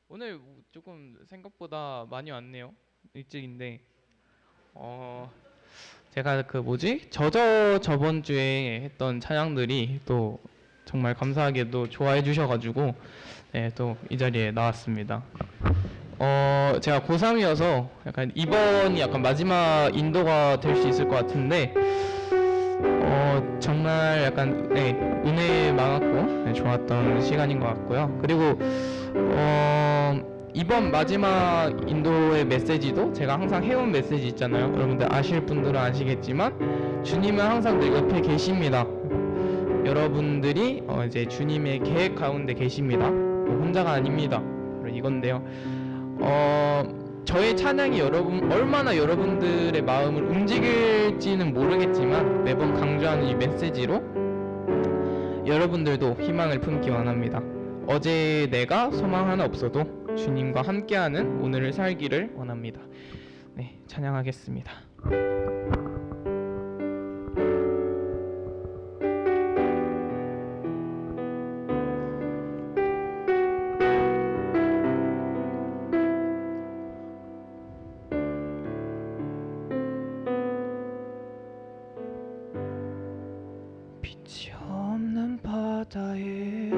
오늘 조금 생각보다 많이 왔네요. 일찍인데. 어, 제가 그 뭐지? 저번 주에 했던 찬양들이 또 정말 감사하게도 좋아해 주셔가지고, 네, 또 이 자리에 나왔습니다. 제가 고3이어서 약간 이번이 약간 마지막 인도가 될 수 있을 것 같은데, 정말 약간, 네, 은혜 많았고, 네, 좋았던 시간인 것 같고요. 그리고, 이번 마지막 인도의 메시지도 제가 항상 해온 메시지 있잖아요. 여러분들 아실 분들은 아시겠지만, 주님은 항상 늘 옆에 계십니다. 여러분들이 이제 주님의 계획 가운데 계십니다. 혼자가 아닙니다. 바로 이건데요. 저의 찬양이 얼마나 여러분들의 마음을 움직일지는 모르겠지만 매번 강조하는 이 메시지로 여러분들도 희망을 품기 원합니다. 어제 내가 소망 하나 없어도 주님과 함께하는 오늘을 살기를 원합니다. 네, 찬양하겠습니다. 빛이 없는 바다에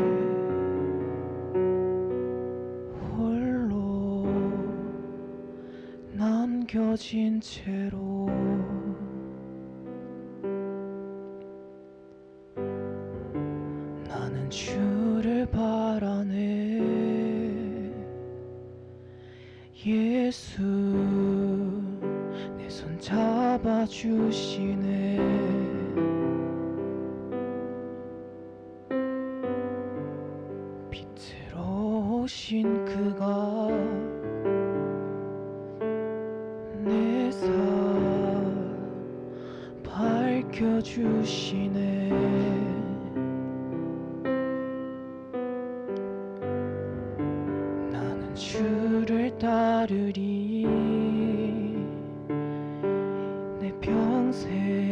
홀로 남겨진 채로 나는 주를 바라네. 예수 내 손 잡아주시네. 빛으로 오신 그가 내 삶 밝혀주시네. 나는 주를 따르리. 내 평생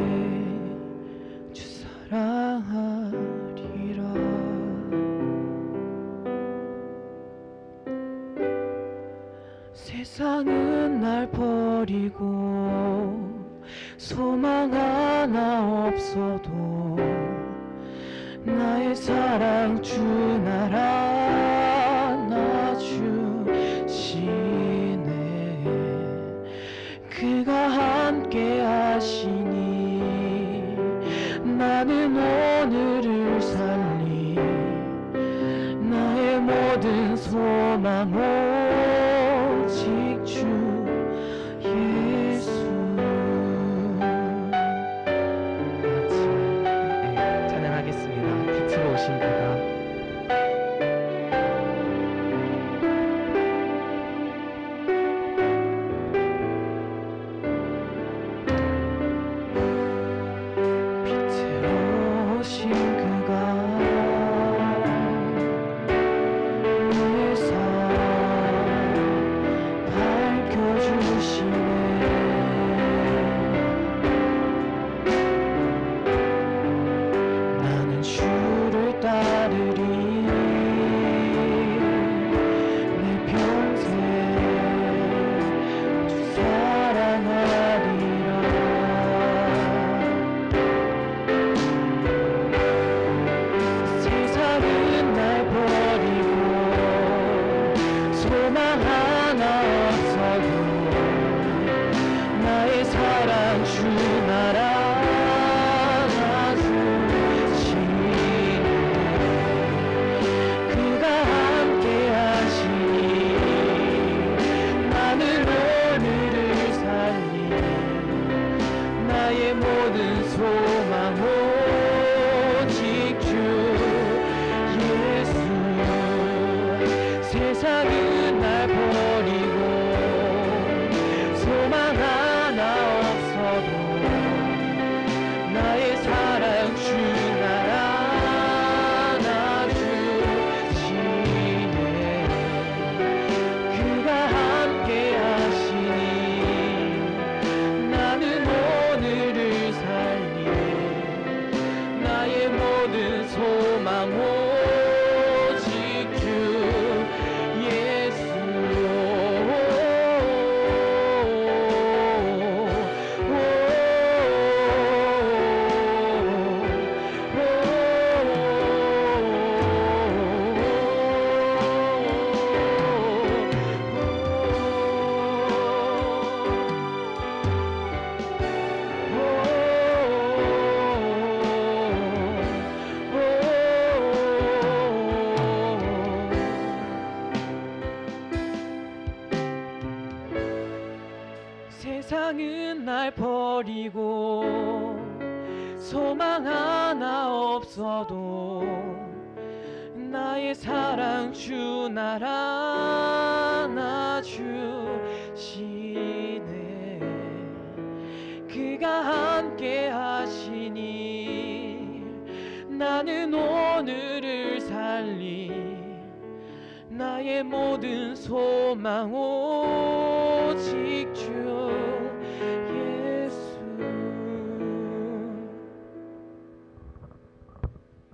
주 사랑하리라. 세상은 날 버리고 소망 하나 없어도 나의 사랑 주 나를 안아주시네. 그가 함께 하시니 나는 오늘을 살리. 나의 모든 소망 오직 주 예수. 같이 찬양하겠습니다. 빛으로 오신 그가. 소망 오직 주 예수. 세상은 날 버리고 소망 하나 없어도 나의 사랑 주 날 안아주시네. 그가 함께 하시니 나는 오늘을 살리 나의 모든 소망 오직 주 예수.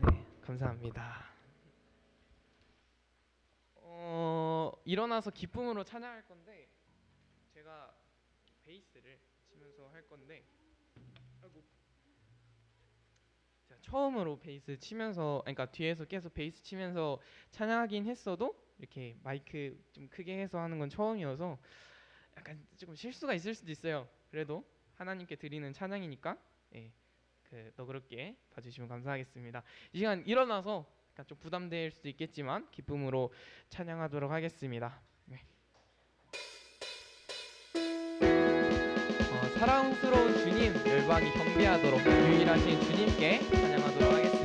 네, 감사합니다. 일어나서 기쁨으로 찬양할 건데 제가 베이스를 치면서 할 건데 제가 처음으로 베이스 치면서 그러니까 뒤에서 계속 베이스 치면서 찬양하긴 했어도 이렇게 마이크 좀 크게 해서 하는 건 처음이어서 약간 조금 실수가 있을 수도 있어요. 그래도 하나님께 드리는 찬양이니까 너그럽게 봐주시면 감사하겠습니다. 이 시간 일어나서 약간 좀 부담될 수도 있겠지만 기쁨으로 찬양하도록 하겠습니다. 네. 사랑스러운 주님, 열방이 경배하도록 유일하신 주님께 찬양하도록 하겠습니다.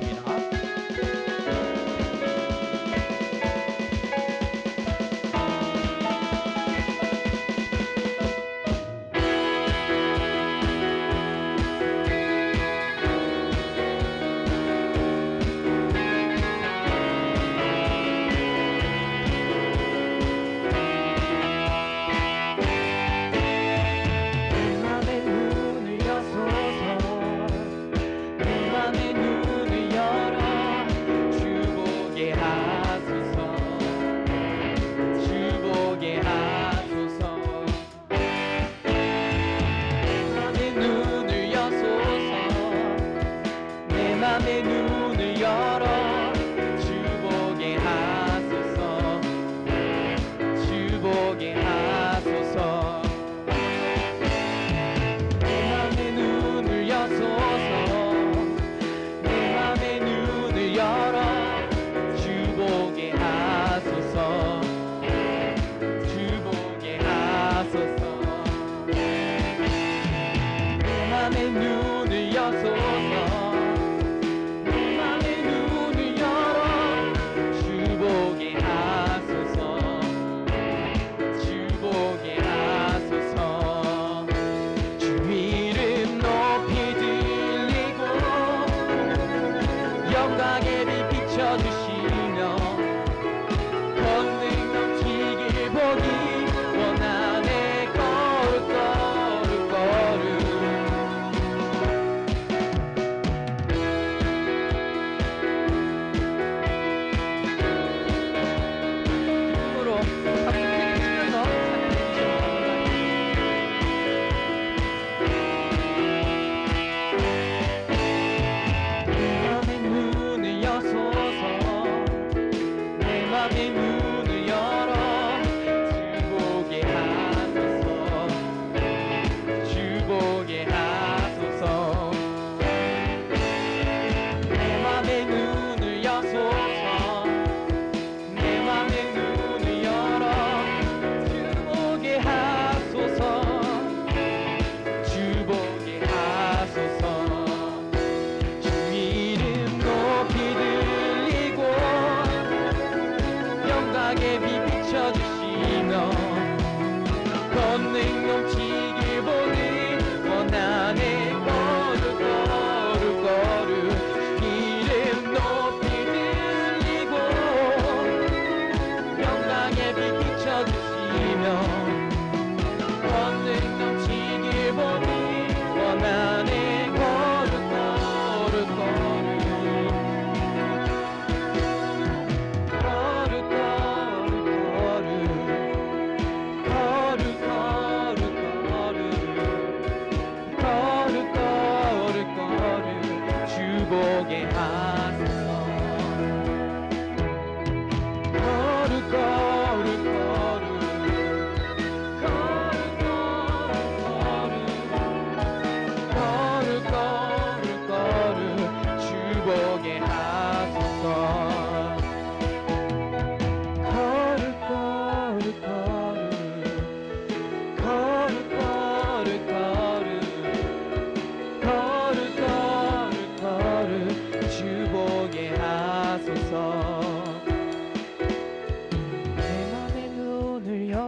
내 눈을 열어 주보게 하소서. 주보게 하소서. 내 맘의 눈을 여소서. 내 맘의 눈을 열어 주보게 하소서. 주보게 하소서. 내 맘의 눈을 여소서.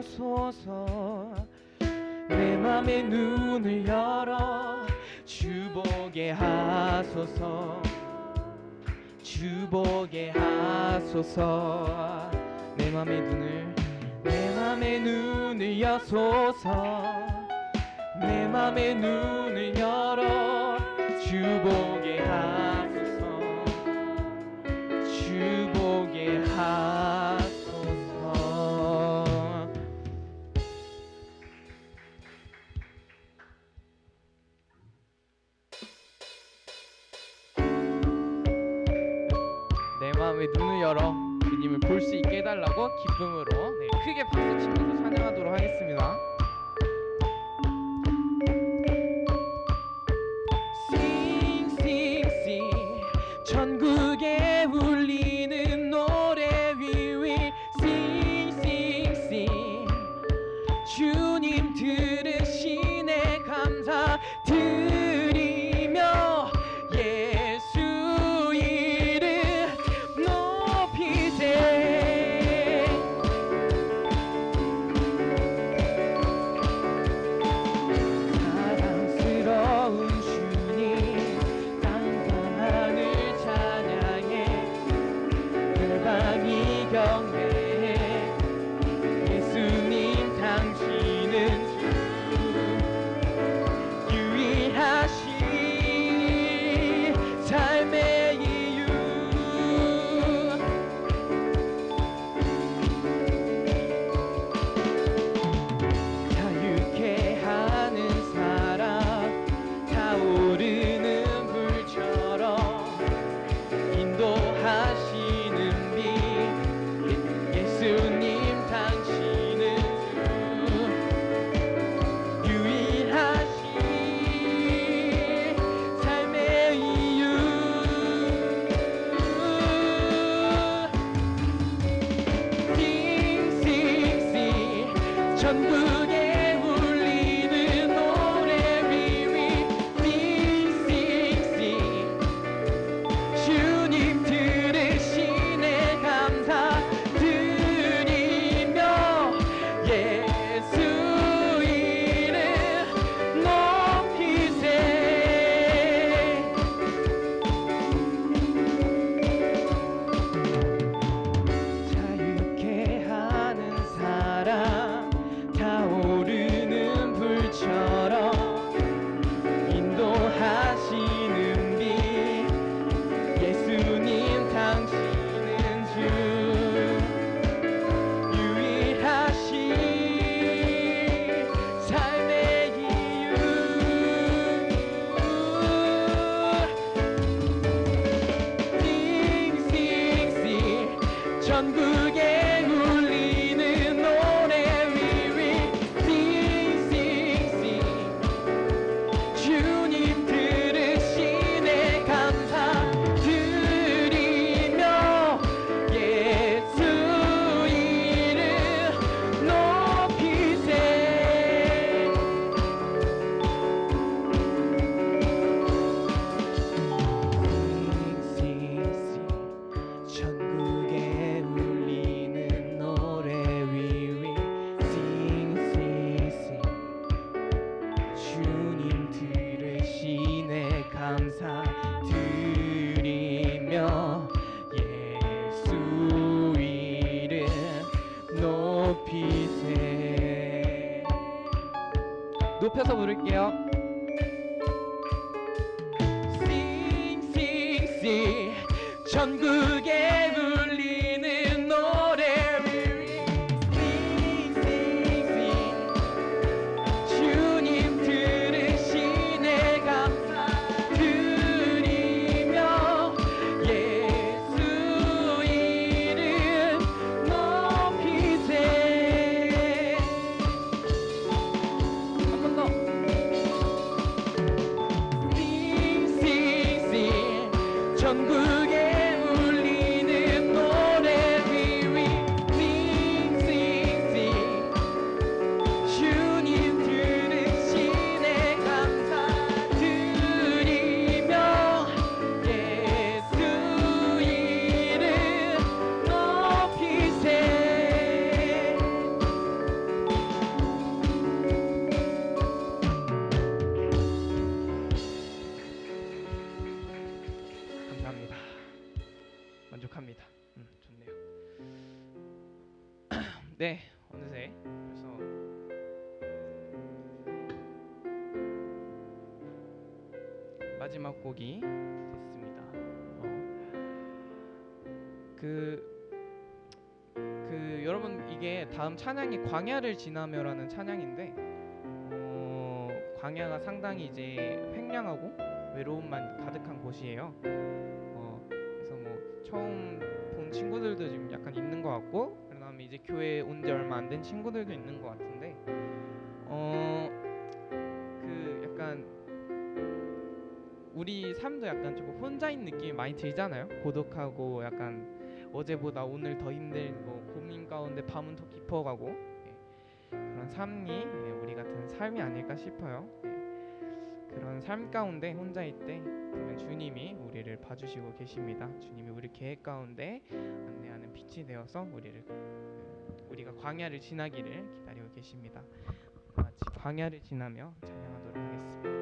하소서. 내 맘의 눈을 열어 주보게 하소서. 주보게 하소서. 내 맘의 눈을 여소서. 내 맘의 눈을 열어 주보게 하소서. 주보게 하소서. 내 마음의 눈을 열어 주님을 볼 수 있게 해달라고 기쁨으로 크게 박수 치면서 찬양하도록 하겠습니다. Sing, sing, sing. 전국에 울리는 노래 위위 Sing, sing, sing. 주님 들으시네 감사 드리며 예수 이름 높이세. 사랑스러운 주님 땅과 하늘 찬양해. 열방이 경배해. 예수님 당신은 주 유일하신 삶의 이유. 자유케 하는 사랑 타오르는 불처럼 인도하시는 빛. 예수님 당신은 주 유일하신 삶의 이유. 싱싱싱 전국에 울리는 노래 위위 싱싱싱. 주님 들으시네 감사 드리며 예수 이름 높이세. 자유케 하는 사랑 타오르는 불처럼 인도하시는 빛. 예수님 당신은 주 유일하신 삶의 이유. 싱싱싱 전국에 울리는 노래 위위 싱싱싱. 주님 들으시네 감사 드리며 예수 이름 높이세. 싱싱싱 전국에 울리는 노래 위위 싱싱싱. 주님 들으시네 감사 드리며 예수 이름 높이세. 높여서 부를게요. 싱싱싱 전국에 울리는 노래 위위 싱싱싱. 주님 들으시네 감사 드리며 예수 이름 높이세. 한 번 더. 싱싱싱 전국에 울리 네, 어느새 벌써 마지막 곡이 됐습니다. 그 여러분, 이게 다음 찬양이 광야를 지나며라는 찬양인데 광야가 상당히 이제 횡령하고 외로움만 가득한 곳이에요. 그래서 뭐 처음 본 친구들도 지금 약간 있는 것 같고, 그다음에 이제 교회 온 지 얼마 안 된 친구들도 있는 것 같은데, 그 약간 우리 삶도 약간 좀 혼자인 느낌이 많이 들잖아요. 고독하고 약간 어제보다 오늘 더 힘든 뭐 고민 가운데 밤은 더 깊어가고, 그런 삶이 우리 같은 삶이 아닐까 싶어요. 그런 삶 가운데 혼자일 때 그러면 주님이 우리를 봐주시고 계십니다. 주님이 우리 계획 가운데 안내하는 빛이 되어서 우리가 광야를 지나기를 기다리고 계십니다. 같이 광야를 지나며 찬양하도록 하겠습니다.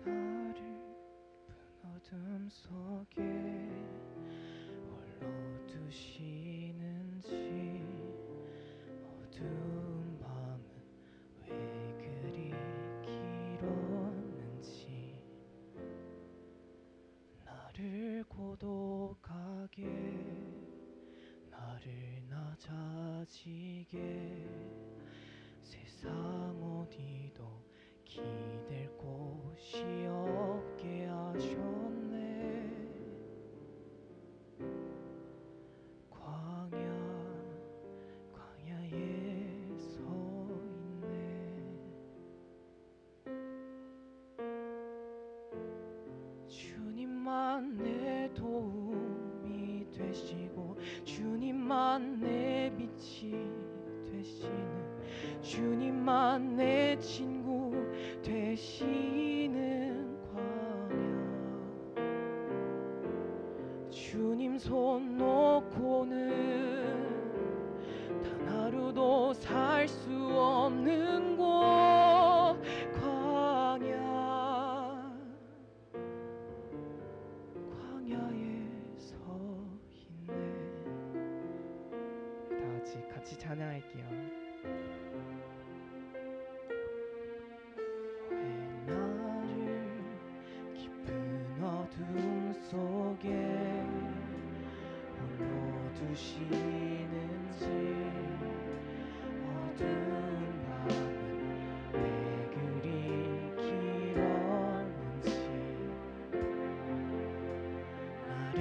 나를 어둠 속에 홀로 두시는지, 어두운 밤은 왜 그리 길었는지, 나를 고독하게, 나를 낮아지게, 세상 어디도 기댈 곳이 없게 하셨네. 광야에 서 있네. 주님만 내 도움이 되시고, 주님만 내 빛이 되시는, 주님만 내 친구 되시는 광야. 주님 손 놓고는 단 하루도 살 수 없는 곳, 광야에 서 있네. 같이 찬양할게요. 왜 나를 깊은 어둠 속에 홀로 두시는지, 어두운 밤은 왜 그리 길었는지, 나를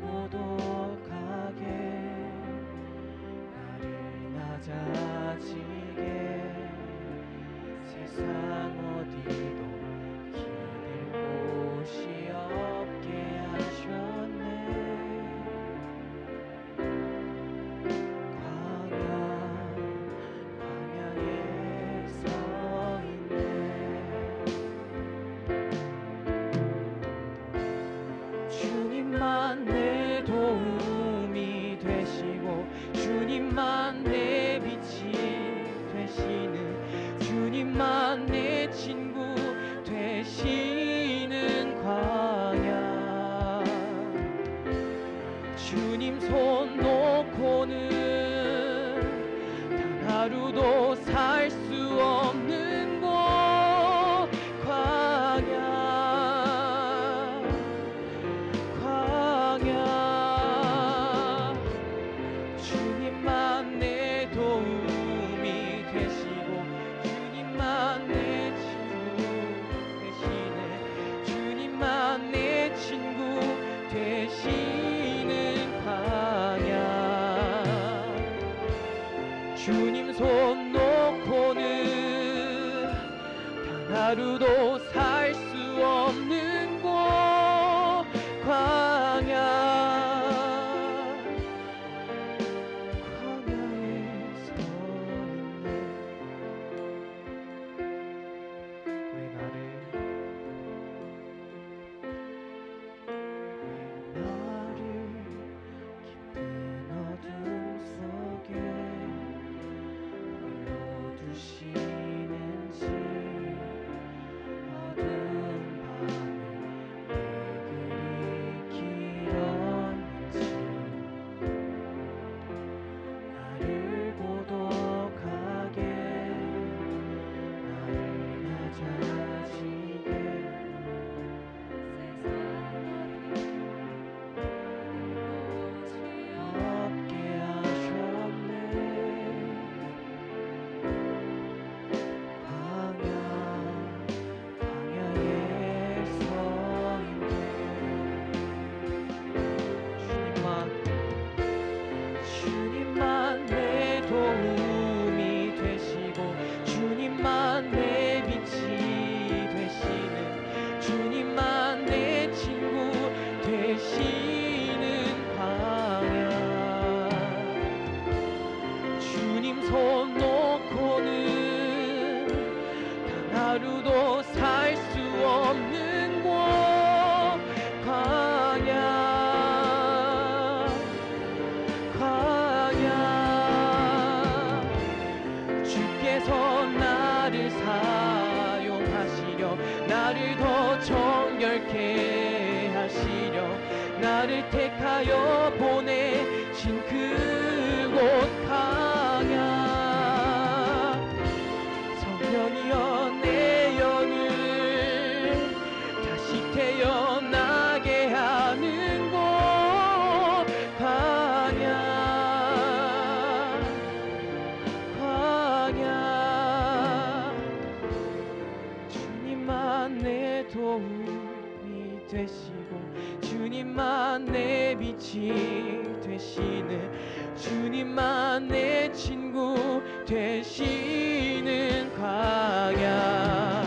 고독하게, 나를 낮아지게, 세상 어디도 기댈 곳이 없게 하셨네. 광야에 서 있네. 주님만 내 도움이 되시고, 주님만 내 빛이 되시는, 주님만 내 친구 되시는 광야. 주님 손 놓고는 단 하루도 살 수 없는 곳, 광야. 주님만 내 도움이 되시고, 주님만 내 친구 되시네, 주님만 내 친구 되시는 광야. 주님 손 놓고는 단 하루도 살 수 없는 곳, 광야에 서 있네. 왜 나를 깊은 어둠 속에 손 놓고는 단 하루도 살 수 없는 곳 광야 주께서 나를 사용하시려 나를 더 정결케 하시려 나를 택하여 보내신 그곳 광야 성령이여 내 영을 다시 태어나게 하는 곳 광야 주님만 내 도움이 되시고 주님만 내 빛이 되시는 주님만 내 친구 되시는 광야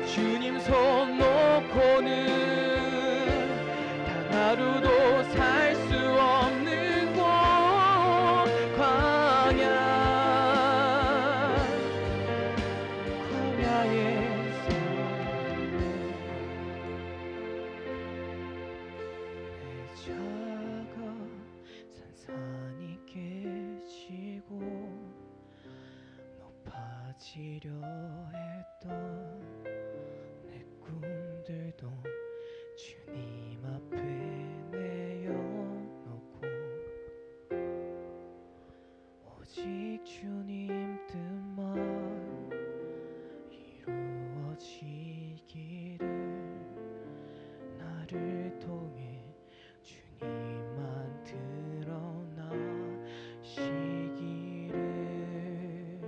주님 손 놓고는 단 하루도 살 수 없는 곳 광야에서 내 자가 산산이 깨지고 높아지려 했던 내 꿈들도 주님 앞에 내어놓고 오직 주님 뜻만 이루어지기를 나를 통해 주님만 드러나시기를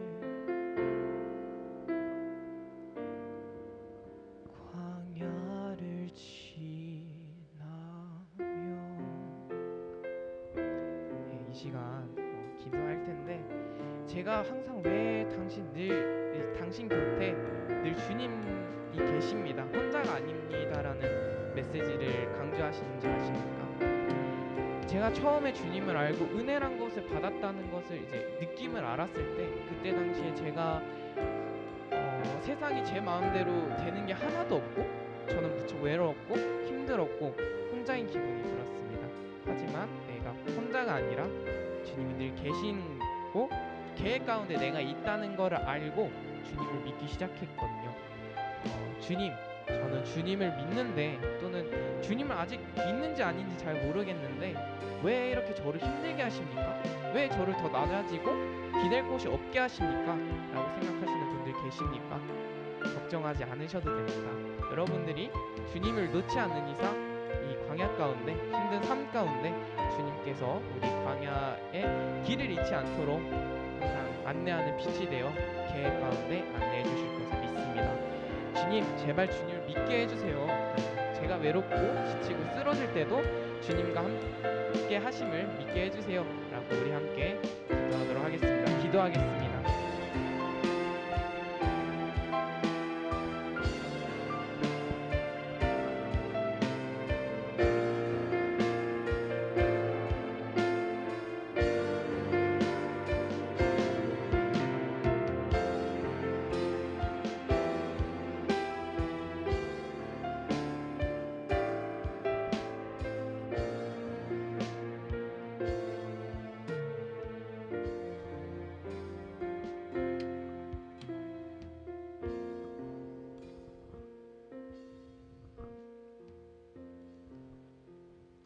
광야를 지나며 이 시간 기도할 텐데 제가 항상 왜 당신 곁에 늘 주님이 계십니다. 혼자가 아닙니다라는 메시지를 강조하시는지 아십니까? 제가 처음에 주님을 알고 은혜란 것을 받았다는 것을 이제 느낌을 알았을 때 그때 당시에 제가 세상이 제 마음대로 되는 게 하나도 없고 저는 무척 외로웠고 힘들었고 혼자인 기분이 들었습니다. 하지만 내가 혼자가 아니라 주님이 늘 계시고 계획 가운데 내가 있다는 것을 알고 주님을 믿기 시작했거든요. 주님, 저는 주님을 믿는데 또는 주님을 아직 믿는지 아닌지 잘 모르겠는데 왜 이렇게 저를 힘들게 하십니까? 왜 저를 더 낮아지고 기댈 곳이 없게 하십니까? 라고 생각하시는 분들 계십니까? 걱정하지 않으셔도 됩니다. 여러분들이 주님을 놓지 않는 이상 이 광야 가운데 힘든 삶 가운데 주님께서 우리 광야의 길을 잃지 않도록 항상 안내하는 빛이 되어 계획 가운데 안내해 주실 것을 믿습니다. 주님, 제발 주님을 믿게 해주세요. 제가 외롭고 지치고 쓰러질 때도 주님과 함께 하심을 믿게 해주세요 라고 우리 함께 기도하도록 하겠습니다. 기도하겠습니다.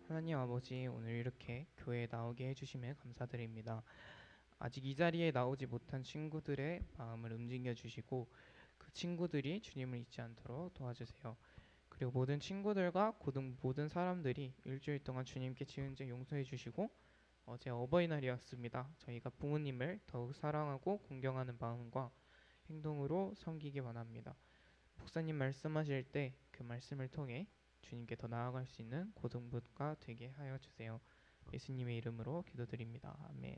하나님 아버지, 오늘 이렇게 교회에 나오게 해주심에 감사드립니다. 아직 이 자리에 나오지 못한 친구들의 마음을 움직여 주시고 그 친구들이 주님을 잊지 않도록 도와주세요. 그리고 모든 친구들과 고등 모든 사람들이 일주일 동안 주님께 지은 죄 용서해 주시고 어제 어버이날이었습니다. 저희가 부모님을 더욱 사랑하고 공경하는 마음과 행동으로 섬기기 원합니다. 목사님 말씀하실 때 그 말씀을 통해 주님께 더 나아갈 수 있는 고등부가 되게 하여 주세요. 예수님의 이름으로 기도드립니다. 아멘.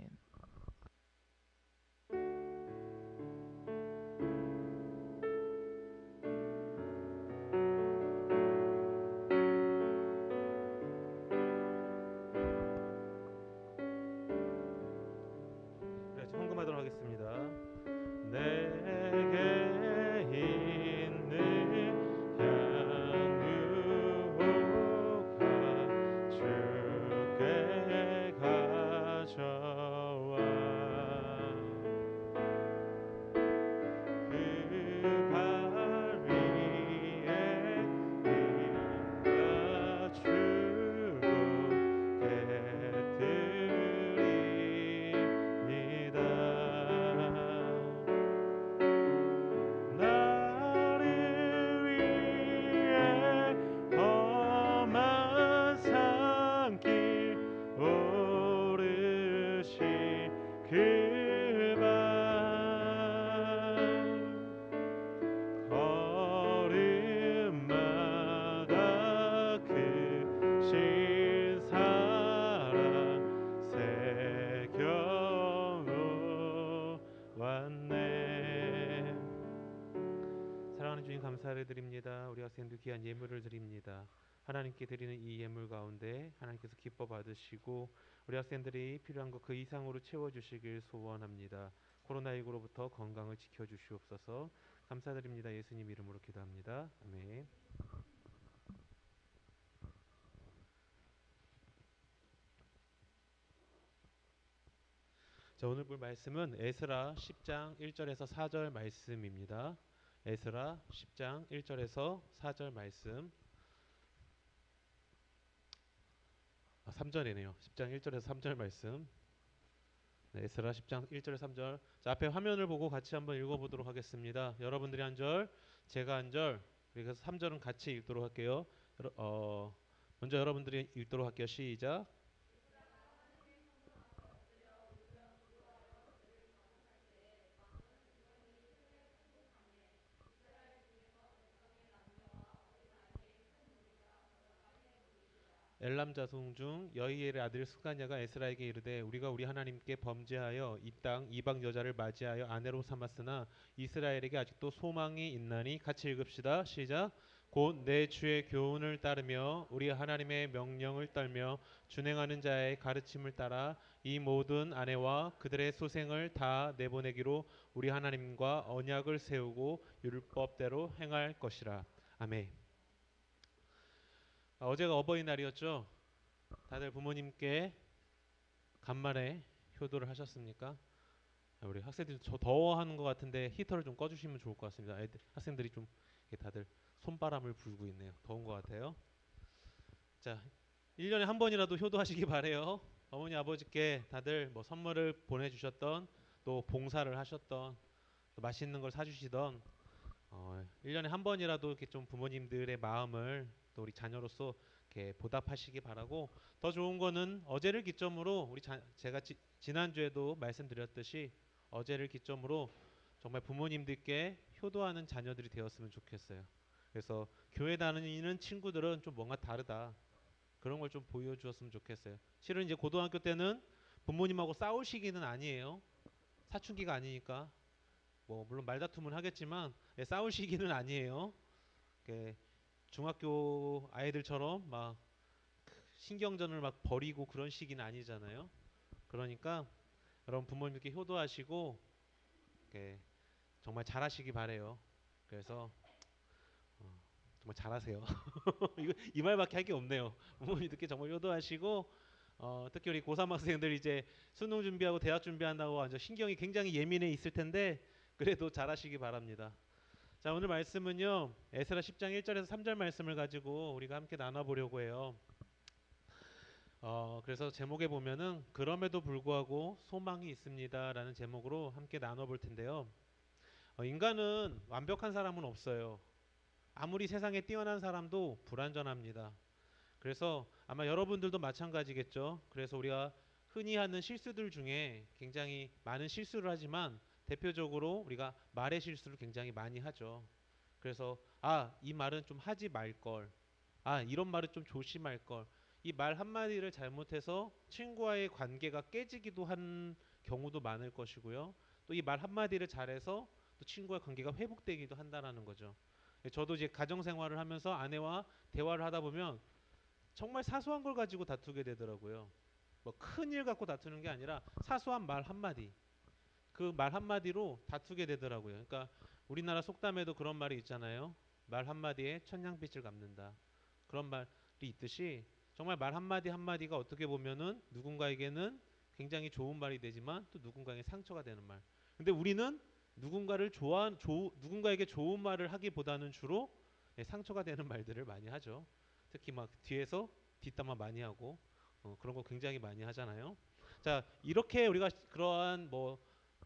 감사를 드립니다. 우리 학생들 귀한 예물을 드립니다. 하나님께 드리는 이 예물 가운데 하나님께서 기뻐 받으시고 우리 학생들이 필요한 것 그 이상으로 채워주시길 소원합니다. 코로나19로부터 건강을 지켜주시옵소서. 감사드립니다. 예수님 이름으로 기도합니다. 아멘. 자, 오늘 볼 말씀은 에스라 10장 1절에서 4절 말씀입니다. 에스라 10장 1절에서 4절 말씀. 3절이네요. 10장 1절에서 3절 말씀. 네, 에스라 10장 1절에서 3절. 자, 앞에 화면을 보고 같이 한번 읽어보도록 하겠습니다. 여러분들이 한 절, 제가 한 절, 그래서 3절은 같이 읽도록 할게요. 먼저 여러분들이 읽도록 할게요. 시작. 엘람 자손 중 여이엘의 아들 스가냐가 에스라에게 이르되 우리가 우리 하나님께 범죄하여 이 땅 이방 여자를 맞이하여 아내로 삼았으나 이스라엘에게 아직도 소망이 있나니. 같이 읽읍시다. 시작. 곧 내 주의 교훈을 따르며 우리 하나님의 명령을 떨며 준행하는 자의 가르침을 따라 이 모든 아내와 그들의 소생을 다 내보내기로 우리 하나님과 언약을 세우고 율법대로 행할 것이라. 아멘. 어제가 어버이날이었죠. 다들 부모님께 간만에 효도를 하셨습니까? 우리 학생들이 저 더워하는 것 같은데 히터를 좀 꺼주시면 좋을 것 같습니다. 학생들이 좀 다들 손바람을 불고 있네요. 더운 것 같아요. 자, 1년에 한 번이라도 효도하시기 바래요. 어머니 아버지께 다들 뭐 선물을 보내주셨던, 또 봉사를 하셨던, 또 맛있는 걸 사주시던 1년에 한 번이라도 이렇게 좀 부모님들의 마음을 또 우리 자녀로서 이렇게 보답하시기 바라고, 더 좋은 거는 어제를 기점으로 제가 지난주에도 말씀드렸듯이 어제를 기점으로 정말 부모님들께 효도하는 자녀들이 되었으면 좋겠어요. 그래서 교회 다니는 친구들은 좀 뭔가 다르다, 그런 걸 좀 보여주었으면 좋겠어요. 실은 이제 고등학교 때는 부모님하고 싸울 시기는 아니에요. 사춘기가 아니니까 뭐 물론 말다툼은 하겠지만 싸울 시기는 아니에요. 중학교 아이들처럼 막 신경전을 막 벌이고 그런 시기는 아니잖아요. 그러니까 여러분 부모님께 효도하시고 정말 잘하시기 바래요. 그래서 정말 잘하세요. 이 말밖에 할 게 없네요. 부모님께 정말 효도하시고, 특히 우리 고3 학생들 이제 수능 준비하고 대학 준비한다고 완전 신경이 굉장히 예민해 있을 텐데 그래도 잘하시기 바랍니다. 자, 오늘 말씀은요 에스라 10장 1절에서 3절 말씀을 가지고 우리가 함께 나눠보려고 해요. 그래서 제목에 보면은 그럼에도 불구하고 소망이 있습니다 라는 제목으로 함께 나눠볼 텐데요. 인간은 완벽한 사람은 없어요. 아무리 세상에 뛰어난 사람도 불완전합니다. 그래서 아마 여러분들도 마찬가지겠죠. 그래서 우리가 흔히 하는 실수들 중에 굉장히 많은 실수를 하지만 대표적으로 우리가 말의 실수를 굉장히 많이 하죠. 그래서 이 말은 좀 하지 말걸, 이런 말은 좀 조심할 걸, 이 말 한마디를 잘못해서 친구와의 관계가 깨지기도 한 경우도 많을 것이고요. 또 이 말 한마디를 잘해서 또 친구와의 관계가 회복되기도 한다는 거죠. 저도 이제 가정 생활을 하면서 아내와 대화를 하다 보면 정말 사소한 걸 가지고 다투게 되더라고요. 뭐 큰 일 갖고 다투는 게 아니라 사소한 말 한마디, 그 말 한마디로 다투게 되더라고요. 그러니까 우리나라 속담에도 그런 말이 있잖아요. 말 한마디에 천냥빚을 갚는다. 그런 말이 있듯이 정말 말 한마디 한마디가 어떻게 보면은 누군가에게는 굉장히 좋은 말이 되지만 또 누군가에게 상처가 되는 말. 근데 우리는 누군가에게 좋은 말을 하기보다는 주로 상처가 되는 말들을 많이 하죠. 특히 막 뒤에서 뒷담화 많이 하고 그런 거 굉장히 많이 하잖아요. 자, 이렇게 우리가 그러한 뭐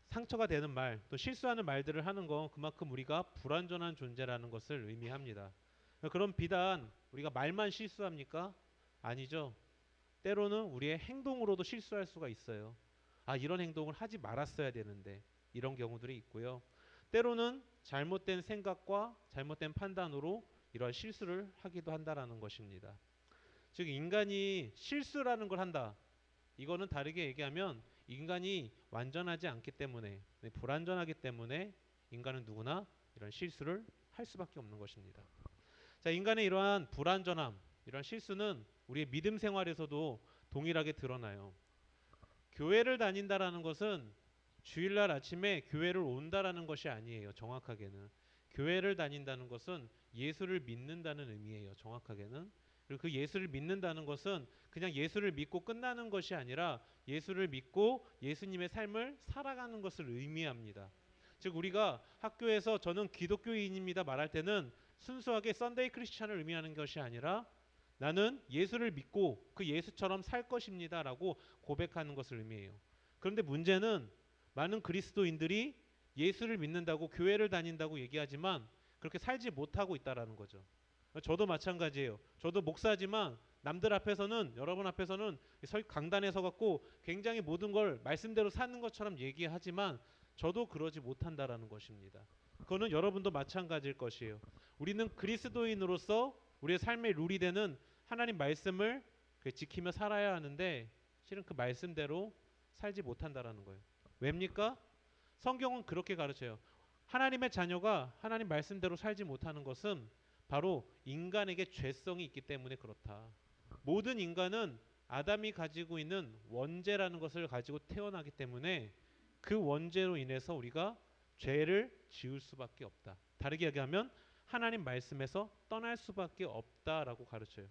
상처가 되는 말, 또 실수하는 말들을 하는 건 그만큼 우리가 불완전한 존재라는 것을 의미합니다. 그럼 비단 우리가 말만 실수합니까? 아니죠. 때로는 우리의 행동으로도 실수할 수가 있어요. 이런 행동을 하지 말았어야 되는데, 이런 경우들이 있고요. 때로는 잘못된 생각과 잘못된 판단으로 이런 실수를 하기도 한다라는 것입니다. 즉 인간이 실수라는 걸 한다. 이거는 다르게 얘기하면 인간이 완전하지 않기 때문에, 불완전하기 때문에 인간은 누구나 이런 실수를 할 수밖에 없는 것입니다. 자, 인간의 이러한 불완전함, 이러한 실수는 우리의 믿음 생활에서도 동일하게 드러나요. 교회를 다닌다라는 것은 주일날 아침에 교회를 온다라는 것이 아니에요. 정확하게는 교회를 다닌다는 것은 예수를 믿는다는 의미예요. 정확하게는. 그리고 그 예수를 믿는다는 것은 그냥 예수를 믿고 끝나는 것이 아니라 예수를 믿고 예수님의 삶을 살아가는 것을 의미합니다. 즉 우리가 학교에서 저는 기독교인입니다 말할 때는 순수하게 썬데이 크리스찬을 의미하는 것이 아니라 나는 예수를 믿고 그 예수처럼 살 것입니다라고 고백하는 것을 의미해요. 그런데 문제는 많은 그리스도인들이 예수를 믿는다고 교회를 다닌다고 얘기하지만 그렇게 살지 못하고 있다라는 거죠. 저도 마찬가지예요. 저도 목사지만 남들 앞에서는 여러분 앞에서는 강단에 서갖고 굉장히 모든 걸 말씀대로 사는 것처럼 얘기하지만 저도 그러지 못한다라는 것입니다. 그거는 여러분도 마찬가지일 것이에요. 우리는 그리스도인으로서 우리의 삶의 룰이 되는 하나님 말씀을 지키며 살아야 하는데 실은 그 말씀대로 살지 못한다라는 거예요. 왜입니까? 성경은 그렇게 가르쳐요. 하나님의 자녀가 하나님 말씀대로 살지 못하는 것은 바로 인간에게 죄성이 있기 때문에 그렇다. 모든 인간은 아담이 가지고 있는 원죄라는 것을 가지고 태어나기 때문에 그 원죄로 인해서 우리가 죄를 지을 수밖에 없다. 다르게 얘기하면 하나님 말씀에서 떠날 수밖에 없다라고 가르쳐요.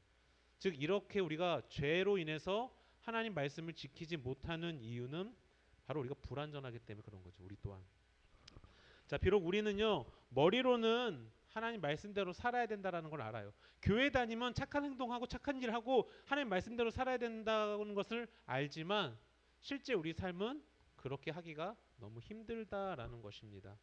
즉 이렇게 우리가 죄로 인해서 하나님 말씀을 지키지 못하는 이유는 바로 우리가 불완전하기 때문에 그런 거죠. 우리 또한. 자, 비록 우리는요 머리로는 하나님 말씀대로 살아야 된다라는 걸 알아요. 교회 다니면 착한 행동하고 착한 일하고 하나님 말씀대로 살아야 된다는 것을 알지만 실제 우리 삶은 그렇게 하기가 너무 힘들다라는 것입니다.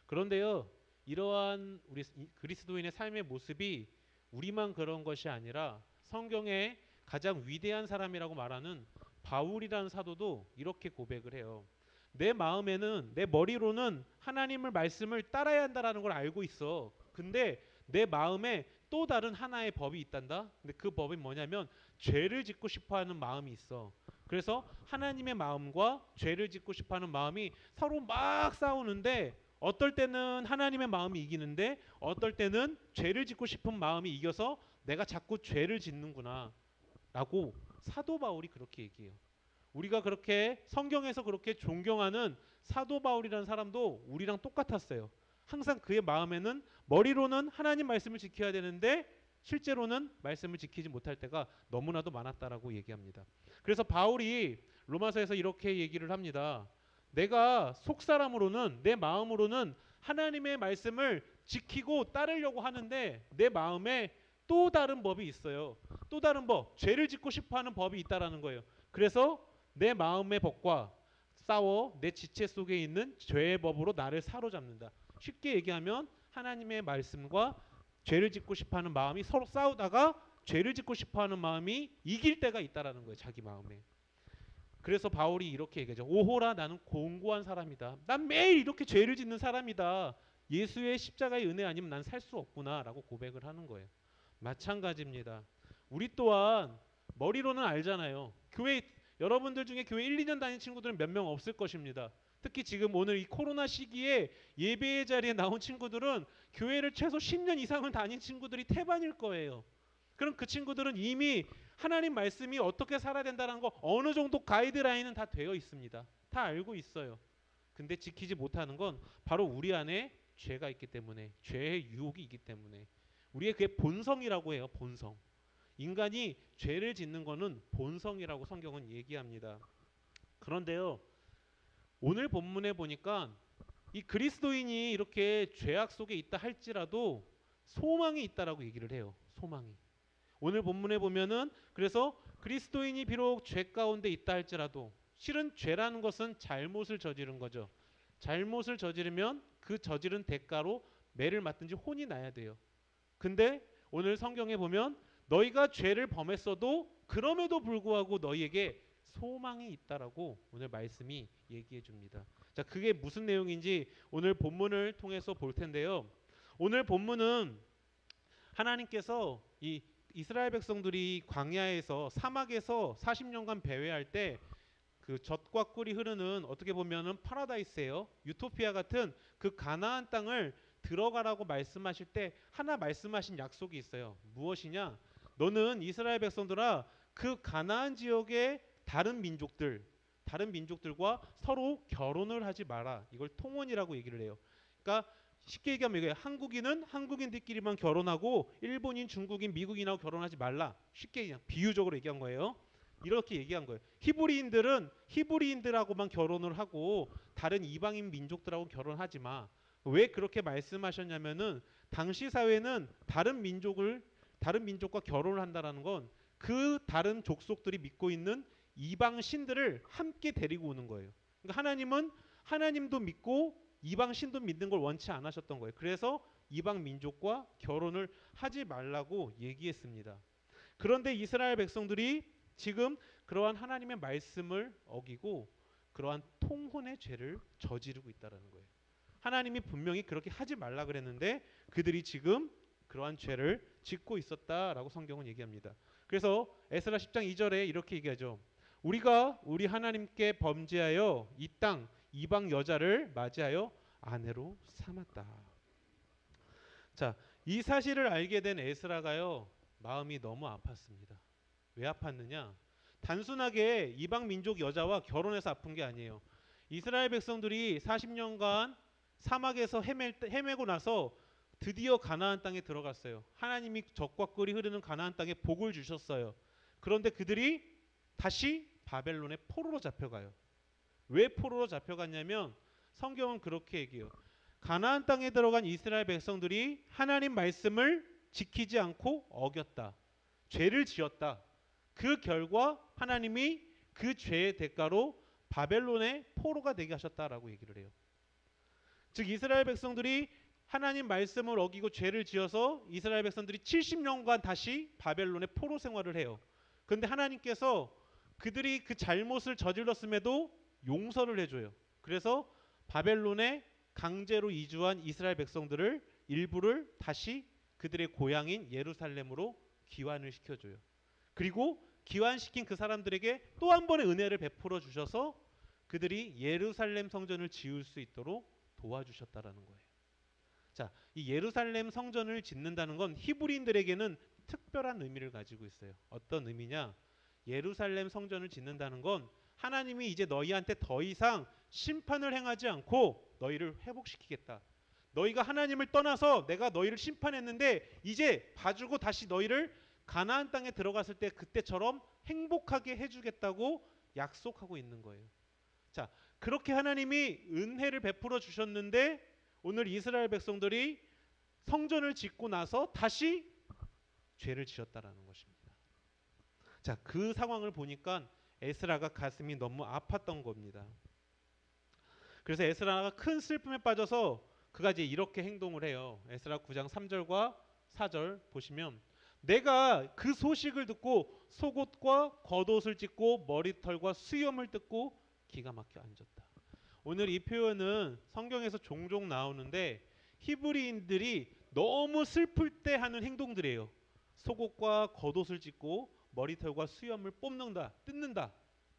그런데요 이러한 우리 그리스도인의 삶의 모습이 우리만 그런 것이 아니라 성경의 가장 위대한 사람이라고 말하는 바울이라는 사도도 이렇게 고백을 해요. 내 마음에는 내 머리로는 하나님의 말씀을 따라야 한다라는 걸 알고 있어. 근데 내 마음에 또 다른 하나의 법이 있단다. 근데 그 법이 뭐냐면 죄를 짓고 싶어하는 마음이 있어. 그래서 하나님의 마음과 죄를 짓고 싶어하는 마음이 서로 막 싸우는데 어떨 때는 하나님의 마음이 이기는데 어떨 때는 죄를 짓고 싶은 마음이 이겨서 내가 자꾸 죄를 짓는구나 라고 사도 바울이 그렇게 얘기해요. 우리가 그렇게 성경에서 그렇게 존경하는 사도 바울이라는 사람도 우리랑 똑같았어요. 항상 그의 마음에는 머리로는 하나님 말씀을 지켜야 되는데 실제로는 말씀을 지키지 못할 때가 너무나도 많았다라고 얘기합니다. 그래서 바울이 로마서에서 이렇게 얘기를 합니다. 내가 속사람으로는 내 마음으로는 하나님의 말씀을 지키고 따르려고 하는데 내 마음에 또 다른 법이 있어요. 또 다른 법, 죄를 짓고 싶어하는 법이 있다라는 거예요. 그래서 내 마음의 법과 싸워 내 지체 속에 있는 죄의 법으로 나를 사로잡는다. 쉽게 얘기하면 하나님의 말씀과 죄를 짓고 싶어하는 마음이 서로 싸우다가 죄를 짓고 싶어하는 마음이 이길 때가 있다라는 거예요. 자기 마음에. 그래서 바울이 이렇게 얘기하죠. 오호라 나는 공고한 사람이다. 난 매일 이렇게 죄를 짓는 사람이다. 예수의 십자가의 은혜 아니면 난 살 수 없구나 라고 고백을 하는 거예요. 마찬가지입니다. 우리 또한 머리로는 알잖아요. 교회 여러분들 중에 교회 1, 2년 다닌 친구들은 몇 명 없을 것입니다. 특히 지금 오늘 이 코로나 시기에 예배의 자리에 나온 친구들은 교회를 최소 10년 이상을 다닌 친구들이 태반일 거예요. 그럼 그 친구들은 이미 하나님 말씀이 어떻게 살아야 된다는 거 어느 정도 가이드라인은 다 되어 있습니다. 다 알고 있어요. 근데 지키지 못하는 건 바로 우리 안에 죄가 있기 때문에, 죄의 유혹이 있기 때문에. 우리의 그게 본성이라고 해요. 본성. 인간이 죄를 짓는 거는 본성이라고 성경은 얘기합니다. 그런데요, 오늘 본문에 보니까 이 그리스도인이 이렇게 죄악 속에 있다 할지라도 소망이 있다라고 얘기를 해요. 소망이. 오늘 본문에 보면은 그래서 그리스도인이 비록 죄 가운데 있다 할지라도 실은 죄라는 것은 잘못을 저지른 거죠. 잘못을 저지르면 그 저지른 대가로 매를 맞든지 혼이 나야 돼요. 근데 오늘 성경에 보면 너희가 죄를 범했어도 그럼에도 불구하고 너희에게 소망이 있다라고 오늘 말씀이 얘기해 줍니다. 자, 그게 무슨 내용인지 오늘 본문을 통해서 볼 텐데요. 오늘 본문은 하나님께서 이 이스라엘 백성들이 광야에서 사막에서 40년간 배회할 때 그 젖과 꿀이 흐르는 어떻게 보면은 파라다이스예요. 유토피아 같은 그 가나안 땅을 들어가라고 말씀하실 때 하나 말씀하신 약속이 있어요. 무엇이냐? 너는 이스라엘 백성들아 그 가나안 지역의 다른 민족들과 서로 결혼을 하지 마라. 이걸 통혼이라고 얘기를 해요. 그러니까 쉽게 얘기하면 이거예요. 한국인은 한국인들끼리만 결혼하고 일본인, 중국인, 미국인하고 결혼하지 말라. 쉽게 그냥 비유적으로 얘기한 거예요. 이렇게 얘기한 거예요. 히브리인들은 히브리인들하고만 결혼을 하고 다른 이방인 민족들하고 결혼하지 마. 왜 그렇게 말씀하셨냐면은 당시 사회는 다른 민족과 결혼을 한다라는 건 그 다른 족속들이 믿고 있는 이방 신들을 함께 데리고 오는 거예요. 그러니까 하나님은 하나님도 믿고 이방 신도 믿는 걸 원치 않으셨던 거예요. 그래서 이방 민족과 결혼을 하지 말라고 얘기했습니다. 그런데 이스라엘 백성들이 지금 그러한 하나님의 말씀을 어기고 그러한 통혼의 죄를 저지르고 있다는 거예요. 하나님이 분명히 그렇게 하지 말라 그랬는데 그들이 지금 그러한 죄를 짓고 있었다라고 성경은 얘기합니다. 그래서 에스라 10장 2절에 이렇게 얘기하죠. 우리가 우리 하나님께 범죄하여 이 땅 이방 여자를 맞이하여 아내로 삼았다. 자, 이 사실을 알게 된 에스라가요 마음이 너무 아팠습니다. 왜 아팠느냐? 단순하게 이방 민족 여자와 결혼해서 아픈 게 아니에요. 이스라엘 백성들이 40년간 사막에서 헤매고 나서 드디어 가나안 땅에 들어갔어요. 하나님이 젖과 꿀이 흐르는 가나안 땅에 복을 주셨어요. 그런데 그들이 다시 바벨론의 포로로 잡혀가요. 왜 포로로 잡혀갔냐면 성경은 그렇게 얘기해요. 가나안 땅에 들어간 이스라엘 백성들이 하나님 말씀을 지키지 않고 어겼다. 죄를 지었다. 그 결과 하나님이 그 죄의 대가로 바벨론의 포로가 되게 하셨다라고 얘기를 해요. 즉 이스라엘 백성들이 하나님 말씀을 어기고 죄를 지어서 이스라엘 백성들이 70년간 다시 바벨론의 포로 생활을 해요. 그런데 하나님께서 그들이 그 잘못을 저질렀음에도 용서를 해줘요. 그래서 바벨론에 강제로 이주한 이스라엘 백성들을 일부를 다시 그들의 고향인 예루살렘으로 귀환을 시켜줘요. 그리고 귀환시킨 그 사람들에게 또 한 번의 은혜를 베풀어 주셔서 그들이 예루살렘 성전을 지을 수 있도록 도와주셨다라는 거예요. 자, 이 예루살렘 성전을 짓는다는 건 히브리인들에게는 특별한 의미를 가지고 있어요. 어떤 의미냐? 예루살렘 성전을 짓는다는 건 하나님이 이제 너희한테 더 이상 심판을 행하지 않고 너희를 회복시키겠다. 너희가 하나님을 떠나서 내가 너희를 심판했는데 이제 봐주고 다시 너희를 가나안 땅에 들어갔을 때 그때처럼 행복하게 해주겠다고 약속하고 있는 거예요. 자, 그렇게 하나님이 은혜를 베풀어 주셨는데 오늘 이스라엘 백성들이 성전을 짓고 나서 다시 죄를 지었다라는 것입니다. 자, 그 상황을 보니까 에스라가 가슴이 너무 아팠던 겁니다. 그래서 에스라가 큰 슬픔에 빠져서 그가 이제 이렇게 행동을 해요. 에스라 9장 3절과 4절 보시면 내가 그 소식을 듣고 속옷과 겉옷을 찢고 머리털과 수염을 뜯고 기가 막혀 앉았다. 오늘 이 표현은 성경에서 종종 나오는데 히브리인들이 너무 슬플 때 하는 행동들이에요. 속옷과 겉옷을 찢고 머리털과 수염을 뽑는다, 뜯는다.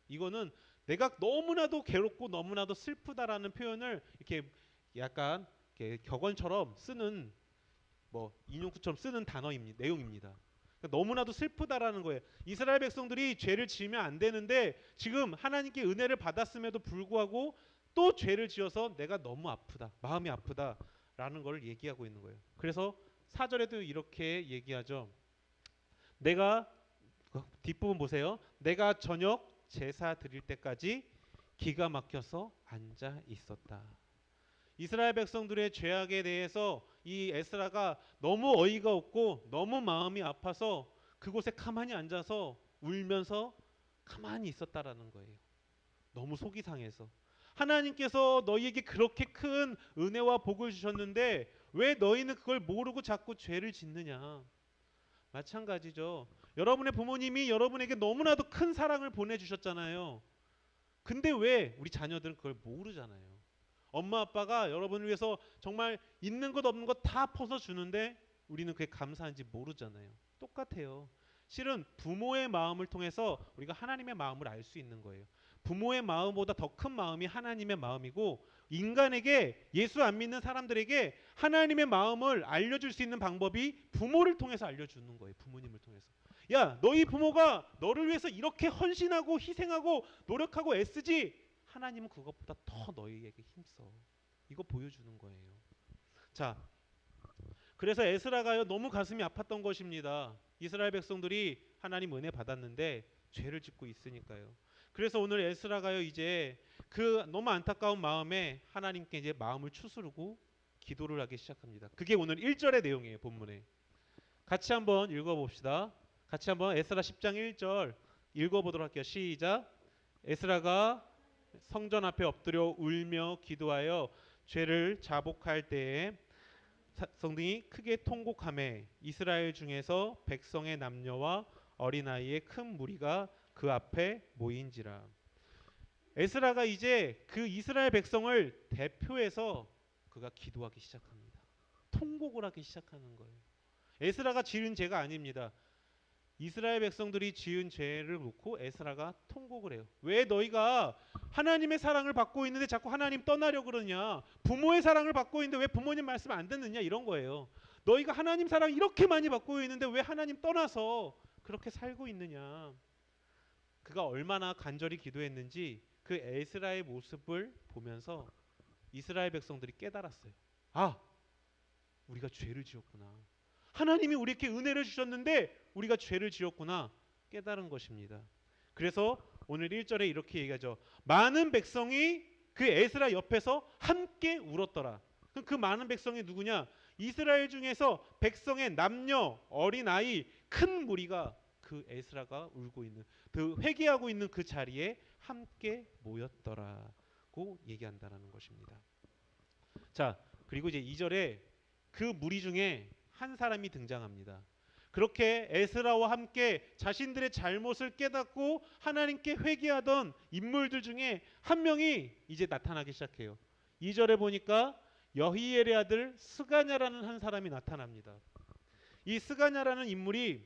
이거는 내가 너무나도 괴롭고 너무나도 슬프다라는 표현을 이렇게 약간 이렇게 격언처럼 쓰는 인용구처럼 쓰는 단어입니다. 내용입니다. 그러니까 너무나도 슬프다라는 거예요. 이스라엘 백성들이 죄를 지으면 안 되는데 지금 하나님께 은혜를 받았음에도 불구하고 또 죄를 지어서 내가 너무 아프다, 마음이 아프다라는 걸 얘기하고 있는 거예요. 그래서 4절에도 이렇게 얘기하죠. 내가 뒷부분 보세요. 내가 저녁 제사 드릴 때까지 기가 막혀서 앉아 있었다. 이스라엘 백성들의 죄악에 대해서 이 에스라가 너무 어이가 없고 너무 마음이 아파서 그곳에 가만히 앉아서 울면서 가만히 있었다라는 거예요. 너무 속이 상해서. 하나님께서 너희에게 그렇게 큰 은혜와 복을 주셨는데 왜 너희는 그걸 모르고 자꾸 죄를 짓느냐. 마찬가지죠. 여러분의 부모님이 여러분에게 너무나도 큰 사랑을 보내주셨잖아요. 근데 왜 우리 자녀들은 그걸 모르잖아요. 엄마 아빠가 여러분을 위해서 정말 있는 것 없는 것 다 퍼서 주는데 우리는 그게 감사한지 모르잖아요. 똑같아요. 실은 부모의 마음을 통해서 우리가 하나님의 마음을 알 수 있는 거예요. 부모의 마음보다 더 큰 마음이 하나님의 마음이고 인간에게 예수 안 믿는 사람들에게 하나님의 마음을 알려줄 수 있는 방법이 부모를 통해서 알려주는 거예요. 부모님을 통해서. 야, 너희 부모가 너를 위해서 이렇게 헌신하고 희생하고 노력하고 애쓰지. 하나님은 그것보다 더 너희에게 힘써. 이거 보여주는 거예요. 자, 그래서 에스라가요 너무 가슴이 아팠던 것입니다. 이스라엘 백성들이 하나님 은혜 받았는데 죄를 짓고 있으니까요. 그래서 오늘 에스라가요 이제 그 너무 안타까운 마음에 하나님께 이제 마음을 추스르고 기도를 하기 시작합니다. 그게 오늘 1절의 내용이에요. 본문에. 같이 한번 읽어봅시다. 같이 한번 에스라 10장 1절 읽어보도록 할게요. 시작. 에스라가 성전 앞에 엎드려 울며 기도하여 죄를 자복할 때에 백성들이 크게 통곡하매 이스라엘 중에서 백성의 남녀와 어린아이의 큰 무리가 그 앞에 모인지라. 에스라가 이제 그 이스라엘 백성을 대표해서 그가 기도하기 시작합니다. 통곡을 하기 시작하는 거예요. 에스라가 지은 죄가 아닙니다. 이스라엘 백성들이 지은 죄를 놓고 에스라가 통곡을 해요. 왜 너희가 하나님의 사랑을 받고 있는데 자꾸 하나님 떠나려 그러냐? 부모의 사랑을 받고 있는데 왜 부모님 말씀 안 듣느냐? 이런 거예요. 너희가 하나님 사랑 이렇게 많이 받고 있는데 왜 하나님 떠나서 그렇게 살고 있느냐? 그가 얼마나 간절히 기도했는지 그 에스라의 모습을 보면서 이스라엘 백성들이 깨달았어요. 아, 우리가 죄를 지었구나. 하나님이 우리에게 은혜를 주셨는데 우리가 죄를 지었구나 깨달은 것입니다. 그래서 오늘 1절에 이렇게 얘기하죠. 많은 백성이 그 에스라 옆에서 함께 울었더라. 그 많은 백성이 누구냐? 이스라엘 중에서 백성의 남녀, 어린아이, 큰 무리가 그 에스라가 울고 있는 그 회개하고 있는 그 자리에 함께 모였더라고 얘기한다라는 것입니다. 자, 그리고 이제 2절에 그 무리 중에 한 사람이 등장합니다. 그렇게 에스라와 함께 자신들의 잘못을 깨닫고 하나님께 회개하던 인물들 중에 한 명이 이제 나타나기 시작해요. 2절에 보니까 여히엘의 아들 스가냐라는 한 사람이 나타납니다. 이 스가냐라는 인물이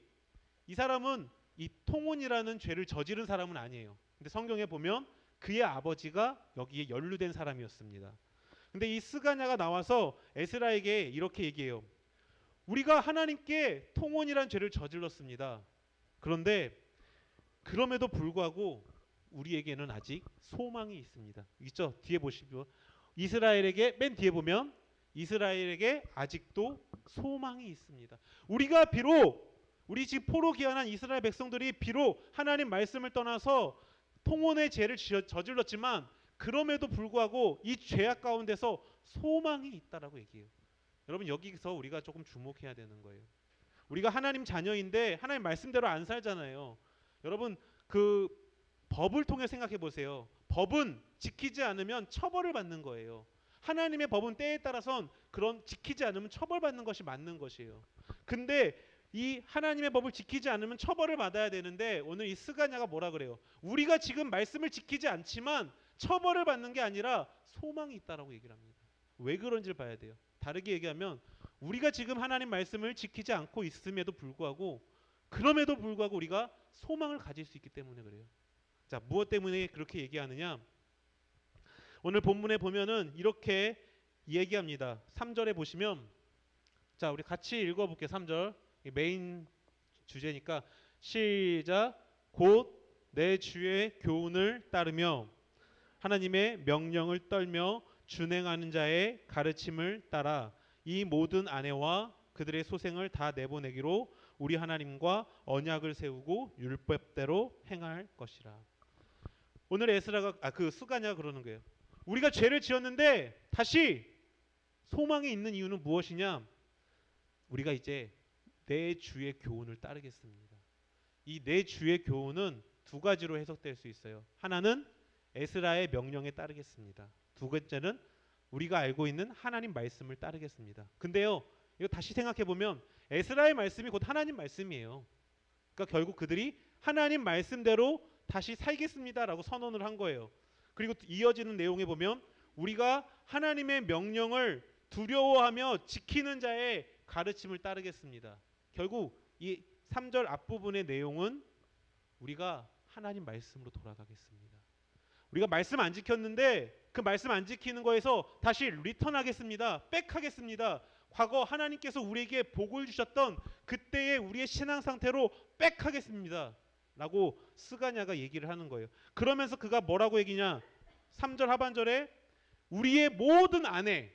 이 사람은 이 통혼이라는 죄를 저지른 사람은 아니에요. 근데 성경에 보면 그의 아버지가 여기에 연루된 사람이었습니다. 근데 이 스가냐가 나와서 에스라에게 이렇게 얘기해요. 우리가 하나님께 통혼이란 죄를 저질렀습니다. 그런데 그럼에도 불구하고 우리에게는 아직 소망이 있습니다. 있죠? 뒤에 보시면 이스라엘에게 맨 뒤에 보면 이스라엘에게 아직도 소망이 있습니다. 우리가 비록 우리 지금 포로 귀환한 이스라엘 백성들이 비록 하나님 말씀을 떠나서 통혼의 죄를 저질렀지만 그럼에도 불구하고 이 죄악 가운데서 소망이 있다라고 얘기해요. 여러분 여기서 우리가 조금 주목해야 되는 거예요. 우리가 하나님 자녀인데 하나님 말씀대로 안 살잖아요. 여러분 그 법을 통해 생각해 보세요. 법은 지키지 않으면 처벌을 받는 거예요. 하나님의 법은 때에 따라선 그런 지키지 않으면 처벌받는 것이 맞는 것이에요. 근데 이 하나님의 법을 지키지 않으면 처벌을 받아야 되는데 오늘 이 스가냐가 뭐라 그래요? 우리가 지금 말씀을 지키지 않지만 처벌을 받는 게 아니라 소망이 있다라고 얘기를 합니다. 왜 그런지를 봐야 돼요. 다르게 얘기하면 우리가 지금 하나님 말씀을 지키지 않고 있음에도 불구하고 그럼에도 불구하고 우리가 소망을 가질 수 있기 때문에 그래요. 자, 무엇 때문에 그렇게 얘기하느냐? 오늘 본문에 보면은 이렇게 얘기합니다. 3절에 보시면 자, 우리 같이 읽어볼게요. 3절 메인 주제니까 시작. 곧 내 주의 교훈을 따르며 하나님의 명령을 떨며 준행하는 자의 가르침을 따라 이 모든 아내와 그들의 소생을 다 내보내기로 우리 하나님과 언약을 세우고 율법대로 행할 것이라. 오늘 에스라가 그 스가냐가 그러는 거예요. 우리가 죄를 지었는데 다시 소망이 있는 이유는 무엇이냐? 우리가 이제 내 주의 교훈을 따르겠습니다. 이 내 주의 교훈은 두 가지로 해석될 수 있어요. 하나는 에스라의 명령에 따르겠습니다. 두 번째는 우리가 알고 있는 하나님 말씀을 따르겠습니다. 근데요, 이거 다시 생각해 보면 에스라의 말씀이 곧 하나님 말씀이에요. 그러니까 결국 그들이 하나님 말씀대로 다시 살겠습니다라고 선언을 한 거예요. 그리고 이어지는 내용에 보면 우리가 하나님의 명령을 두려워하며 지키는 자의 가르침을 따르겠습니다. 결국 이 3절 앞부분의 내용은 우리가 하나님 말씀으로 돌아가겠습니다. 우리가 말씀 안 지켰는데 그 말씀 안 지키는 거에서 다시 리턴하겠습니다. 백하겠습니다. 과거 하나님께서 우리에게 복을 주셨던 그때의 우리의 신앙 상태로 백하겠습니다. 라고 스가냐가 얘기를 하는 거예요. 그러면서 그가 뭐라고 얘기냐? 3절 하반절에 우리의 모든 아내,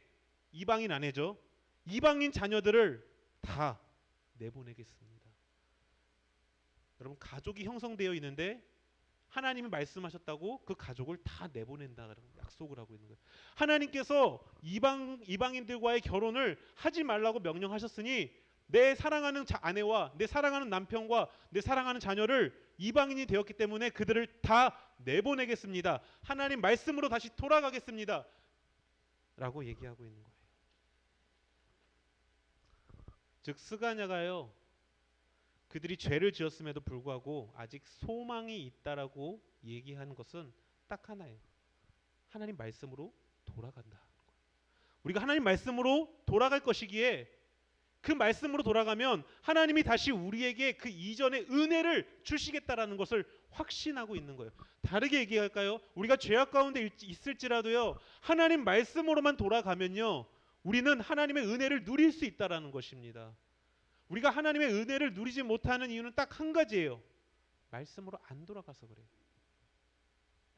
이방인 아내죠. 이방인 자녀들을 다 내보내겠습니다. 여러분, 가족이 형성되어 있는데 하나님이 말씀하셨다고 그 가족을 다 내보낸다는 약속을 하고 있는 거예요. 하나님께서 이방인들과의 결혼을 하지 말라고 명령하셨으니 내 사랑하는 아내와 내 사랑하는 남편과 내 사랑하는 자녀를 이방인이 되었기 때문에 그들을 다 내보내겠습니다. 하나님 말씀으로 다시 돌아가겠습니다. 라고 얘기하고 있는 거예요. 즉 스가냐가요, 그들이 죄를 지었음에도 불구하고 아직 소망이 있다라고 얘기하는 것은 딱 하나예요. 하나님 말씀으로 돌아간다. 우리가 하나님 말씀으로 돌아갈 것이기에 그 말씀으로 돌아가면 하나님이 다시 우리에게 그 이전의 은혜를 주시겠다라는 것을 확신하고 있는 거예요. 다르게 얘기할까요? 우리가 죄악 가운데 있을지라도요, 하나님 말씀으로만 돌아가면요, 우리는 하나님의 은혜를 누릴 수 있다라는 것입니다. 우리가 하나님의 은혜를 누리지 못하는 이유는 딱 한 가지예요. 말씀으로 안 돌아가서 그래요.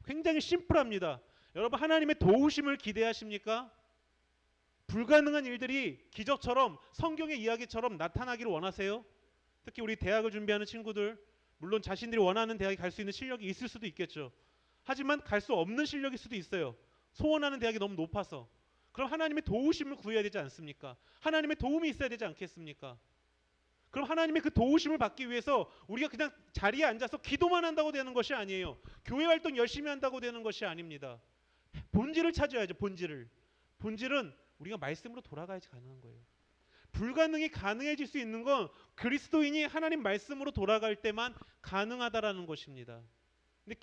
굉장히 심플합니다. 여러분, 하나님의 도우심을 기대하십니까? 불가능한 일들이 기적처럼 성경의 이야기처럼 나타나기를 원하세요? 특히 우리 대학을 준비하는 친구들, 물론 자신들이 원하는 대학에 갈 수 있는 실력이 있을 수도 있겠죠. 하지만 갈 수 없는 실력일 수도 있어요. 소원하는 대학이 너무 높아서. 그럼 하나님의 도우심을 구해야 되지 않습니까? 하나님의 도움이 있어야 되지 않겠습니까? 그럼 하나님의 그 도우심을 받기 위해서 우리가 그냥 자리에 앉아서 기도만 한다고 되는 것이 아니에요. 교회 활동 열심히 한다고 되는 것이 아닙니다. 본질을 찾아야죠. 본질은 우리가 말씀으로 돌아가야지 가능한 거예요. 불가능이 가능해질 수 있는 건 그리스도인이 하나님 말씀으로 돌아갈 때만 가능하다라는 것입니다. 근데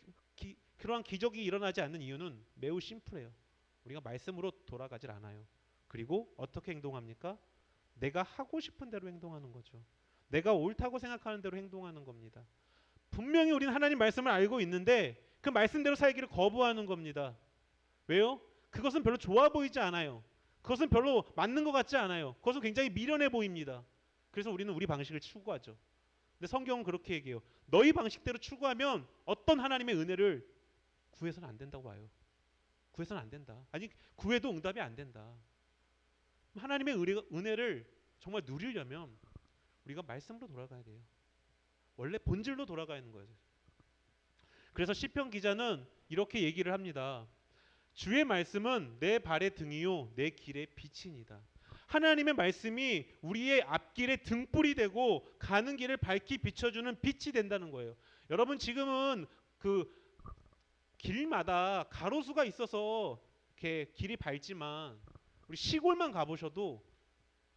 그러한 기적이 일어나지 않는 이유는 매우 심플해요. 우리가 말씀으로 돌아가질 않아요. 그리고 어떻게 행동합니까? 내가 하고 싶은 대로 행동하는 거죠. 내가 옳다고 생각하는 대로 행동하는 겁니다. 분명히 우리는 하나님 말씀을 알고 있는데 그 말씀대로 살기를 거부하는 겁니다. 왜요? 그것은 별로 좋아 보이지 않아요. 그것은 별로 맞는 것 같지 않아요. 그것은 굉장히 미련해 보입니다. 그래서 우리는 우리 방식을 추구하죠. 근데 성경은 그렇게 얘기해요. 너희 방식대로 추구하면 어떤 하나님의 은혜를 구해서는 안 된다고 봐요. 구해서는 안 된다. 아니, 구해도 응답이 안 된다. 하나님의 은혜를 정말 누리려면 우리가 말씀으로 돌아가야 돼요. 원래 본질로 돌아가야 하는 거예요. 그래서 시편 기자는 이렇게 얘기를 합니다. 주의 말씀은 내 발의 등이요 내 길의 빛이니다. 하나님의 말씀이 우리의 앞길의 등불이 되고 가는 길을 밝히 비춰주는 빛이 된다는 거예요. 여러분, 지금은 그 길마다 가로수가 있어서 이렇게 길이 밝지만 우리 시골만 가보셔도,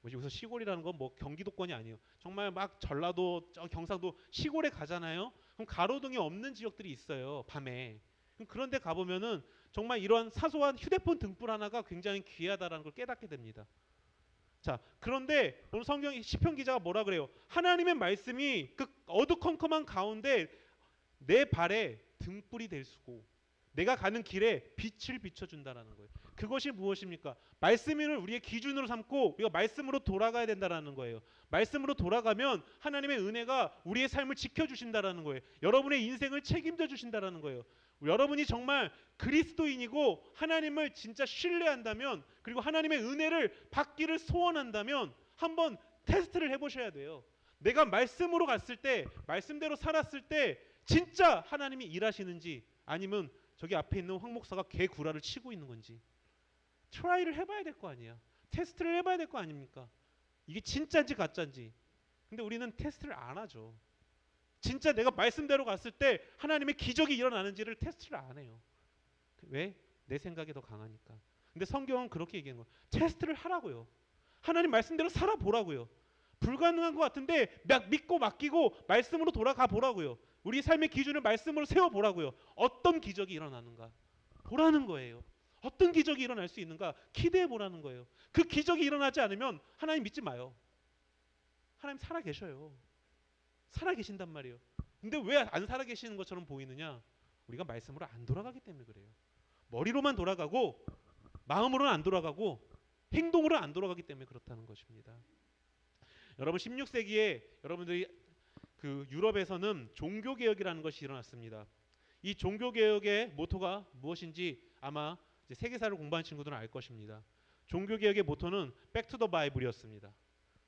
여기서 시골이라는 건 뭐 경기도권이 아니에요. 정말 막 전라도, 경상도 시골에 가잖아요. 그럼 가로등이 없는 지역들이 있어요. 밤에. 그런데 가보면은 정말 이런 사소한 휴대폰 등불 하나가 굉장히 귀하다라는 걸 깨닫게 됩니다. 자, 그런데 오늘 성경 시편 기자가 뭐라 그래요? 하나님의 말씀이 그 어두컴컴한 가운데 내 발에 등불이 될 수고 내가 가는 길에 빛을 비춰준다라는 거예요. 그것이 무엇입니까? 말씀을 우리의 기준으로 삼고 우리가 말씀으로 돌아가야 된다라는 거예요. 말씀으로 돌아가면 하나님의 은혜가 우리의 삶을 지켜주신다라는 거예요. 여러분의 인생을 책임져 주신다라는 거예요. 여러분이 정말 그리스도인이고 하나님을 진짜 신뢰한다면, 그리고 하나님의 은혜를 받기를 소원한다면 한번 테스트를 해보셔야 돼요. 내가 말씀으로 갔을 때, 말씀대로 살았을 때 진짜 하나님이 일하시는지, 아니면 저기 앞에 있는 황 목사가 개 구라를 치고 있는 건지 트라이를 해봐야 될 거 아니야. 테스트를 해봐야 될 거 아닙니까? 이게 진짜인지 가짜인지. 근데 우리는 테스트를 안 하죠. 진짜 내가 말씀대로 갔을 때 하나님의 기적이 일어나는지를 테스트를 안 해요. 왜? 내 생각이 더 강하니까. 근데 성경은 그렇게 얘기하는 거예요. 테스트를 하라고요. 하나님 말씀대로 살아보라고요. 불가능한 것 같은데 믿고 맡기고 말씀으로 돌아가 보라고요. 우리 삶의 기준을 말씀으로 세워보라고요. 어떤 기적이 일어나는가 보라는 거예요. 어떤 기적이 일어날 수 있는가 기대해 보라는 거예요. 그 기적이 일어나지 않으면 하나님 믿지 마요. 하나님 살아 계셔요. 살아 계신단 말이에요. 근데 왜 안 살아 계시는 것처럼 보이느냐? 우리가 말씀으로 안 돌아가기 때문에 그래요. 머리로만 돌아가고 마음으로는 안 돌아가고 행동으로 안 돌아가기 때문에 그렇다는 것입니다. 여러분 16세기에 여러분들이 그 유럽에서는 종교 개혁이라는 것이 일어났습니다. 이 종교 개혁의 모토가 무엇인지 아마 이제 세계사를 공부한 친구들은 알 것입니다. 종교 개혁의 모토는 Back to the Bible이었습니다.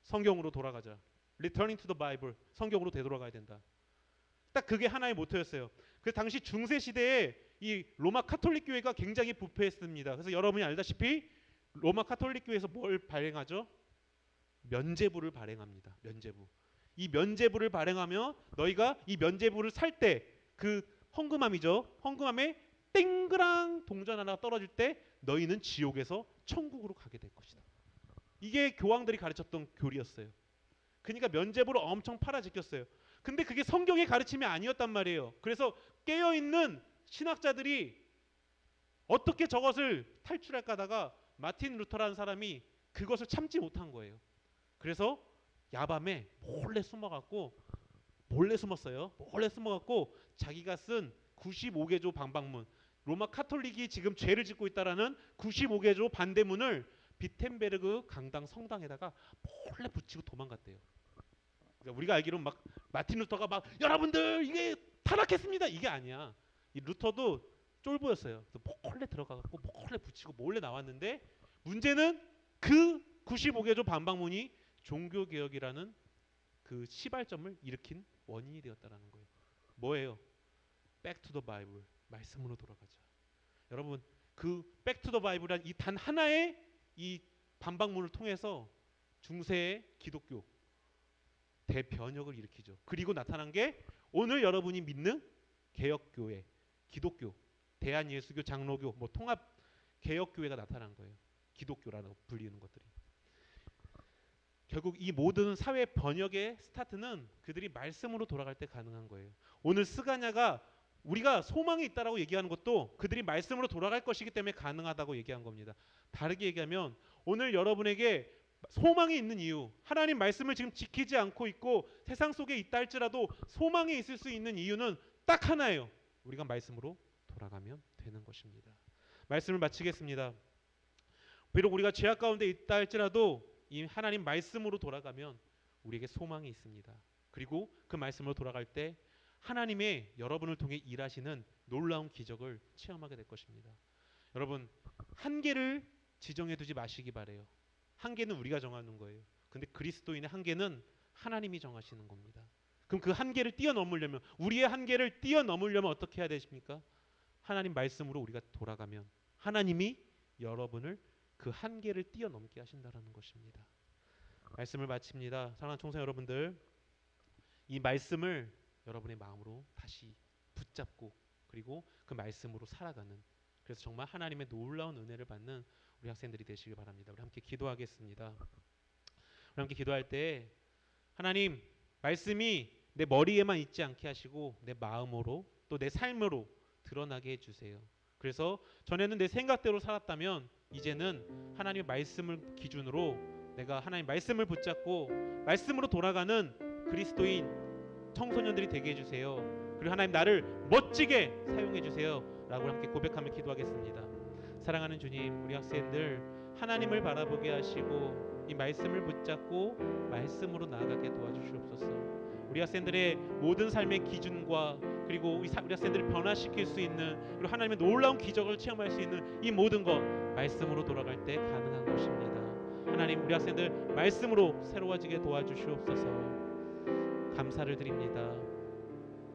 성경으로 돌아가자. Returning to the Bible. 성경으로 되돌아가야 된다. 딱 그게 하나의 모토였어요. 그 당시 중세 시대에 이 로마 카톨릭 교회가 굉장히 부패했습니다. 그래서 여러분이 알다시피 로마 카톨릭 교회에서 뭘 발행하죠? 면죄부를 발행합니다. 면죄부. 이 면죄부를 발행하며 너희가 이 면죄부를 살 때 그 헌금함이죠. 헌금함에 땡그랑 동전 하나 떨어질 때 너희는 지옥에서 천국으로 가게 될 것이다. 이게 교황들이 가르쳤던 교리였어요. 그러니까 면죄부를 엄청 팔아제꼈어요. 근데 그게 성경의 가르침이 아니었단 말이에요. 그래서 깨어있는 신학자들이 어떻게 저것을 탈출할까 하다가 마틴 루터라는 사람이 그것을 참지 못한 거예요. 그래서 야밤에 몰래 숨었어요. 몰래 숨어갖고 자기가 쓴 95개조 방방문, 로마 카톨릭이 지금 죄를 짓고 있다라는 95개조 반대문을 비텐베르그 강당 성당에다가 몰래 붙이고 도망갔대요. 그러니까 우리가 알기로는 막 마틴 루터가 막 여러분들 이게 타락했습니다 이게 아니야. 이 루터도 쫄보였어요. 그래서 몰래 들어가갖고 몰래 붙이고 몰래 나왔는데 문제는 그 95개조 반박문이 종교개혁이라는 그 시발점을 일으킨 원인이 되었다는 거예요. 뭐예요? Back to the Bible. 말씀으로 돌아가자. 여러분 그 Back to the Bible란 이 단 하나의 이 반박문을 통해서 중세의 기독교 대변혁을 일으키죠. 그리고 나타난 게 오늘 여러분이 믿는 개혁교회, 기독교, 대한예수교, 장로교, 뭐 통합 개혁교회가 나타난 거예요. 기독교라고 불리는 것들이. 결국 이 모든 사회 번역의 스타트는 그들이 말씀으로 돌아갈 때 가능한 거예요. 오늘 스가냐가 우리가 소망이 있다라고 얘기하는 것도 그들이 말씀으로 돌아갈 것이기 때문에 가능하다고 얘기한 겁니다. 다르게 얘기하면 오늘 여러분에게 소망이 있는 이유, 하나님 말씀을 지금 지키지 않고 있고 세상 속에 있다 할지라도 소망이 있을 수 있는 이유는 딱 하나예요. 우리가 말씀으로 돌아가면 되는 것입니다. 말씀을 마치겠습니다. 비록 우리가 죄악 가운데 있다 할지라도 이 하나님 말씀으로 돌아가면 우리에게 소망이 있습니다. 그리고 그 말씀으로 돌아갈 때 하나님의 여러분을 통해 일하시는 놀라운 기적을 체험하게 될 것입니다. 여러분 한계를 지정해 두지 마시기 바래요. 한계는 우리가 정하는 거예요. 근데 그리스도인의 한계는 하나님이 정하시는 겁니다. 그럼 그 한계를 뛰어넘으려면 우리의 한계를 뛰어넘으려면 어떻게 해야 되십니까? 하나님 말씀으로 우리가 돌아가면 하나님이 여러분을 그 한계를 뛰어넘게 하신다라는 것입니다. 말씀을 마칩니다. 사랑하는 총사 여러분들, 이 말씀을 여러분의 마음으로 다시 붙잡고 그리고 그 말씀으로 살아가는, 그래서 정말 하나님의 놀라운 은혜를 받는 우리 학생들이 되시길 바랍니다. 우리 함께 기도하겠습니다. 우리 함께 기도할 때 하나님 말씀이 내 머리에만 있지 않게 하시고 내 마음으로 또 내 삶으로 드러나게 해주세요. 그래서 전에는 내 생각대로 살았다면 이제는 하나님의 말씀을 기준으로 내가 하나님 말씀을 붙잡고 말씀으로 돌아가는 그리스도인 청소년들이 되게 해주세요. 그리고 하나님 나를 멋지게 사용해 주세요 라고 함께 고백하며 기도하겠습니다. 사랑하는 주님, 우리 학생들 하나님을 바라보게 하시고 이 말씀을 붙잡고 말씀으로 나아가게 도와주시옵소서. 우리 학생들의 모든 삶의 기준과 그리고 우리 학생들을 변화시킬 수 있는, 그리고 하나님의 놀라운 기적을 체험할 수 있는 이 모든 것 말씀으로 돌아갈 때 가능한 것입니다. 하나님 우리 학생들 말씀으로 새로워지게 도와주시옵소서. 감사를 드립니다.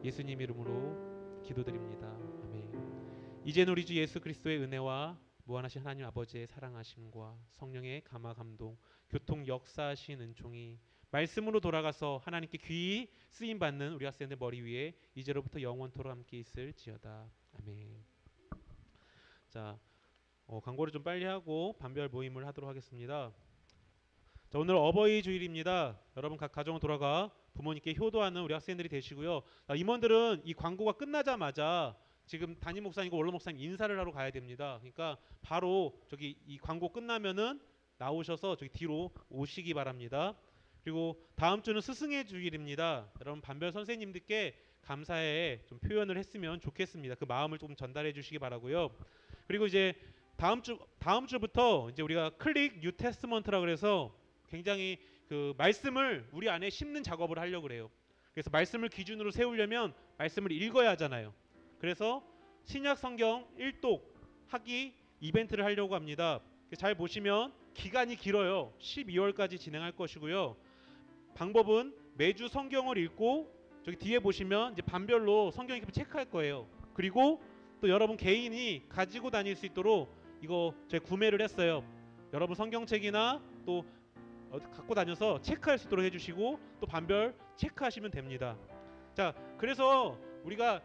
예수님 이름으로 기도드립니다. 아멘. 이제는 우리 주 예수 그리스도의 은혜와 무한하신 하나님 아버지의 사랑하심과 성령의 감화 감동 교통 역사하신 은총이 말씀으로 돌아가서 하나님께 귀히 쓰임 받는 우리 학생들 머리 위에 이제로부터 영원토록 함께 있을지어다. 아멘. 자, 광고를 좀 빨리 하고 반별 모임을 하도록 하겠습니다. 자, 오늘 어버이 주일입니다. 여러분 각 가정으로 돌아가 부모님께 효도하는 우리 학생들이 되시고요. 임원들은 이 광고가 끝나자마자 지금 담임 목사님과 원로 목사님 인사를 하러 가야 됩니다. 그러니까 바로 저기 이 광고 끝나면은 나오셔서 저기 뒤로 오시기 바랍니다. 그리고 다음 주는 스승의 주일입니다. 여러분 반별 선생님들께 감사의 좀 표현을 했으면 좋겠습니다. 그 마음을 좀 전달해 주시기 바라고요. 그리고 이제 다음 주부터 이제 우리가 클릭 뉴 테스트먼트라 그래서 굉장히 그 말씀을 우리 안에 심는 작업을 하려고 그래요. 그래서 말씀을 기준으로 세우려면 말씀을 읽어야 하잖아요. 그래서 신약 성경 1독 하기 이벤트를 하려고 합니다. 잘 보시면 기간이 길어요. 12월까지 진행할 것이고요. 방법은 매주 성경을 읽고 저기 뒤에 보시면 이제 반별로 성경 읽기 체크할 거예요. 그리고 또 여러분 개인이 가지고 다닐 수 있도록 이거 제가 구매를 했어요. 여러분 성경책이나 또 갖고 다녀서 체크할 수 있도록 해주시고 또 반별 체크하시면 됩니다. 자, 그래서 우리가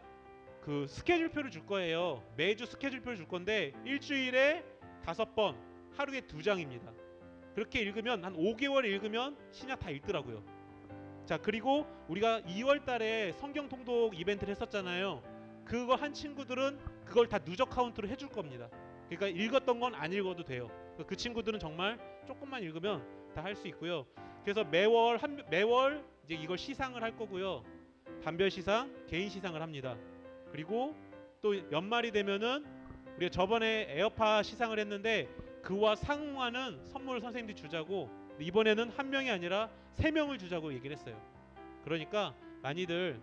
그 스케줄표를 줄 거예요. 매주 스케줄표를 줄 건데 일주일에 5번, 하루에 2장입니다. 그렇게 읽으면 한 5개월 읽으면 신약 다 읽더라고요. 자, 그리고 우리가 2월 달에 성경 통독 이벤트를 했었잖아요. 그거 한 친구들은 그걸 다 누적 카운트로 해줄 겁니다. 그러니까 읽었던 건 안 읽어도 돼요. 그 친구들은 정말 조금만 읽으면 다 할 수 있고요. 그래서 매월 이제 이걸 시상을 할 거고요. 반별 시상, 개인 시상을 합니다. 그리고 또 연말이 되면은 우리가 저번에 에어팟 시상을 했는데 그와 상응하는 선물을 선생님들이 주자고, 이번에는 한 명이 아니라 3명을 주자고 얘기를 했어요. 그러니까 많이들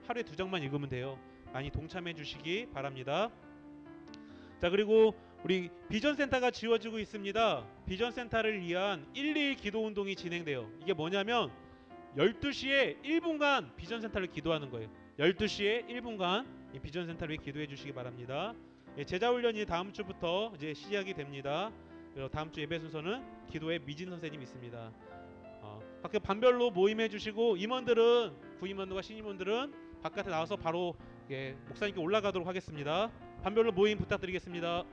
하루에 2장만 읽으면 돼요. 많이 동참해 주시기 바랍니다. 자, 그리고 우리 비전센터가 지어지고 있습니다. 비전센터를 위한 121 기도운동이 진행돼요. 이게 뭐냐면 12시에 1분간 비전센터를 기도하는 거예요. 12시에 1분간 이 비전센터를 위해 기도해 주시기 바랍니다. 예, 제자훈련이 다음 주부터 이제 시작이 됩니다. 그리고 다음 주 예배 순서는 기도의 미진 선생님이 있습니다. 각각 반별로 모임해 주시고 임원들은 구임원들과 신임원들은 바깥에 나와서 바로 목사님께 올라가도록 하겠습니다. 반별로 모임 부탁드리겠습니다.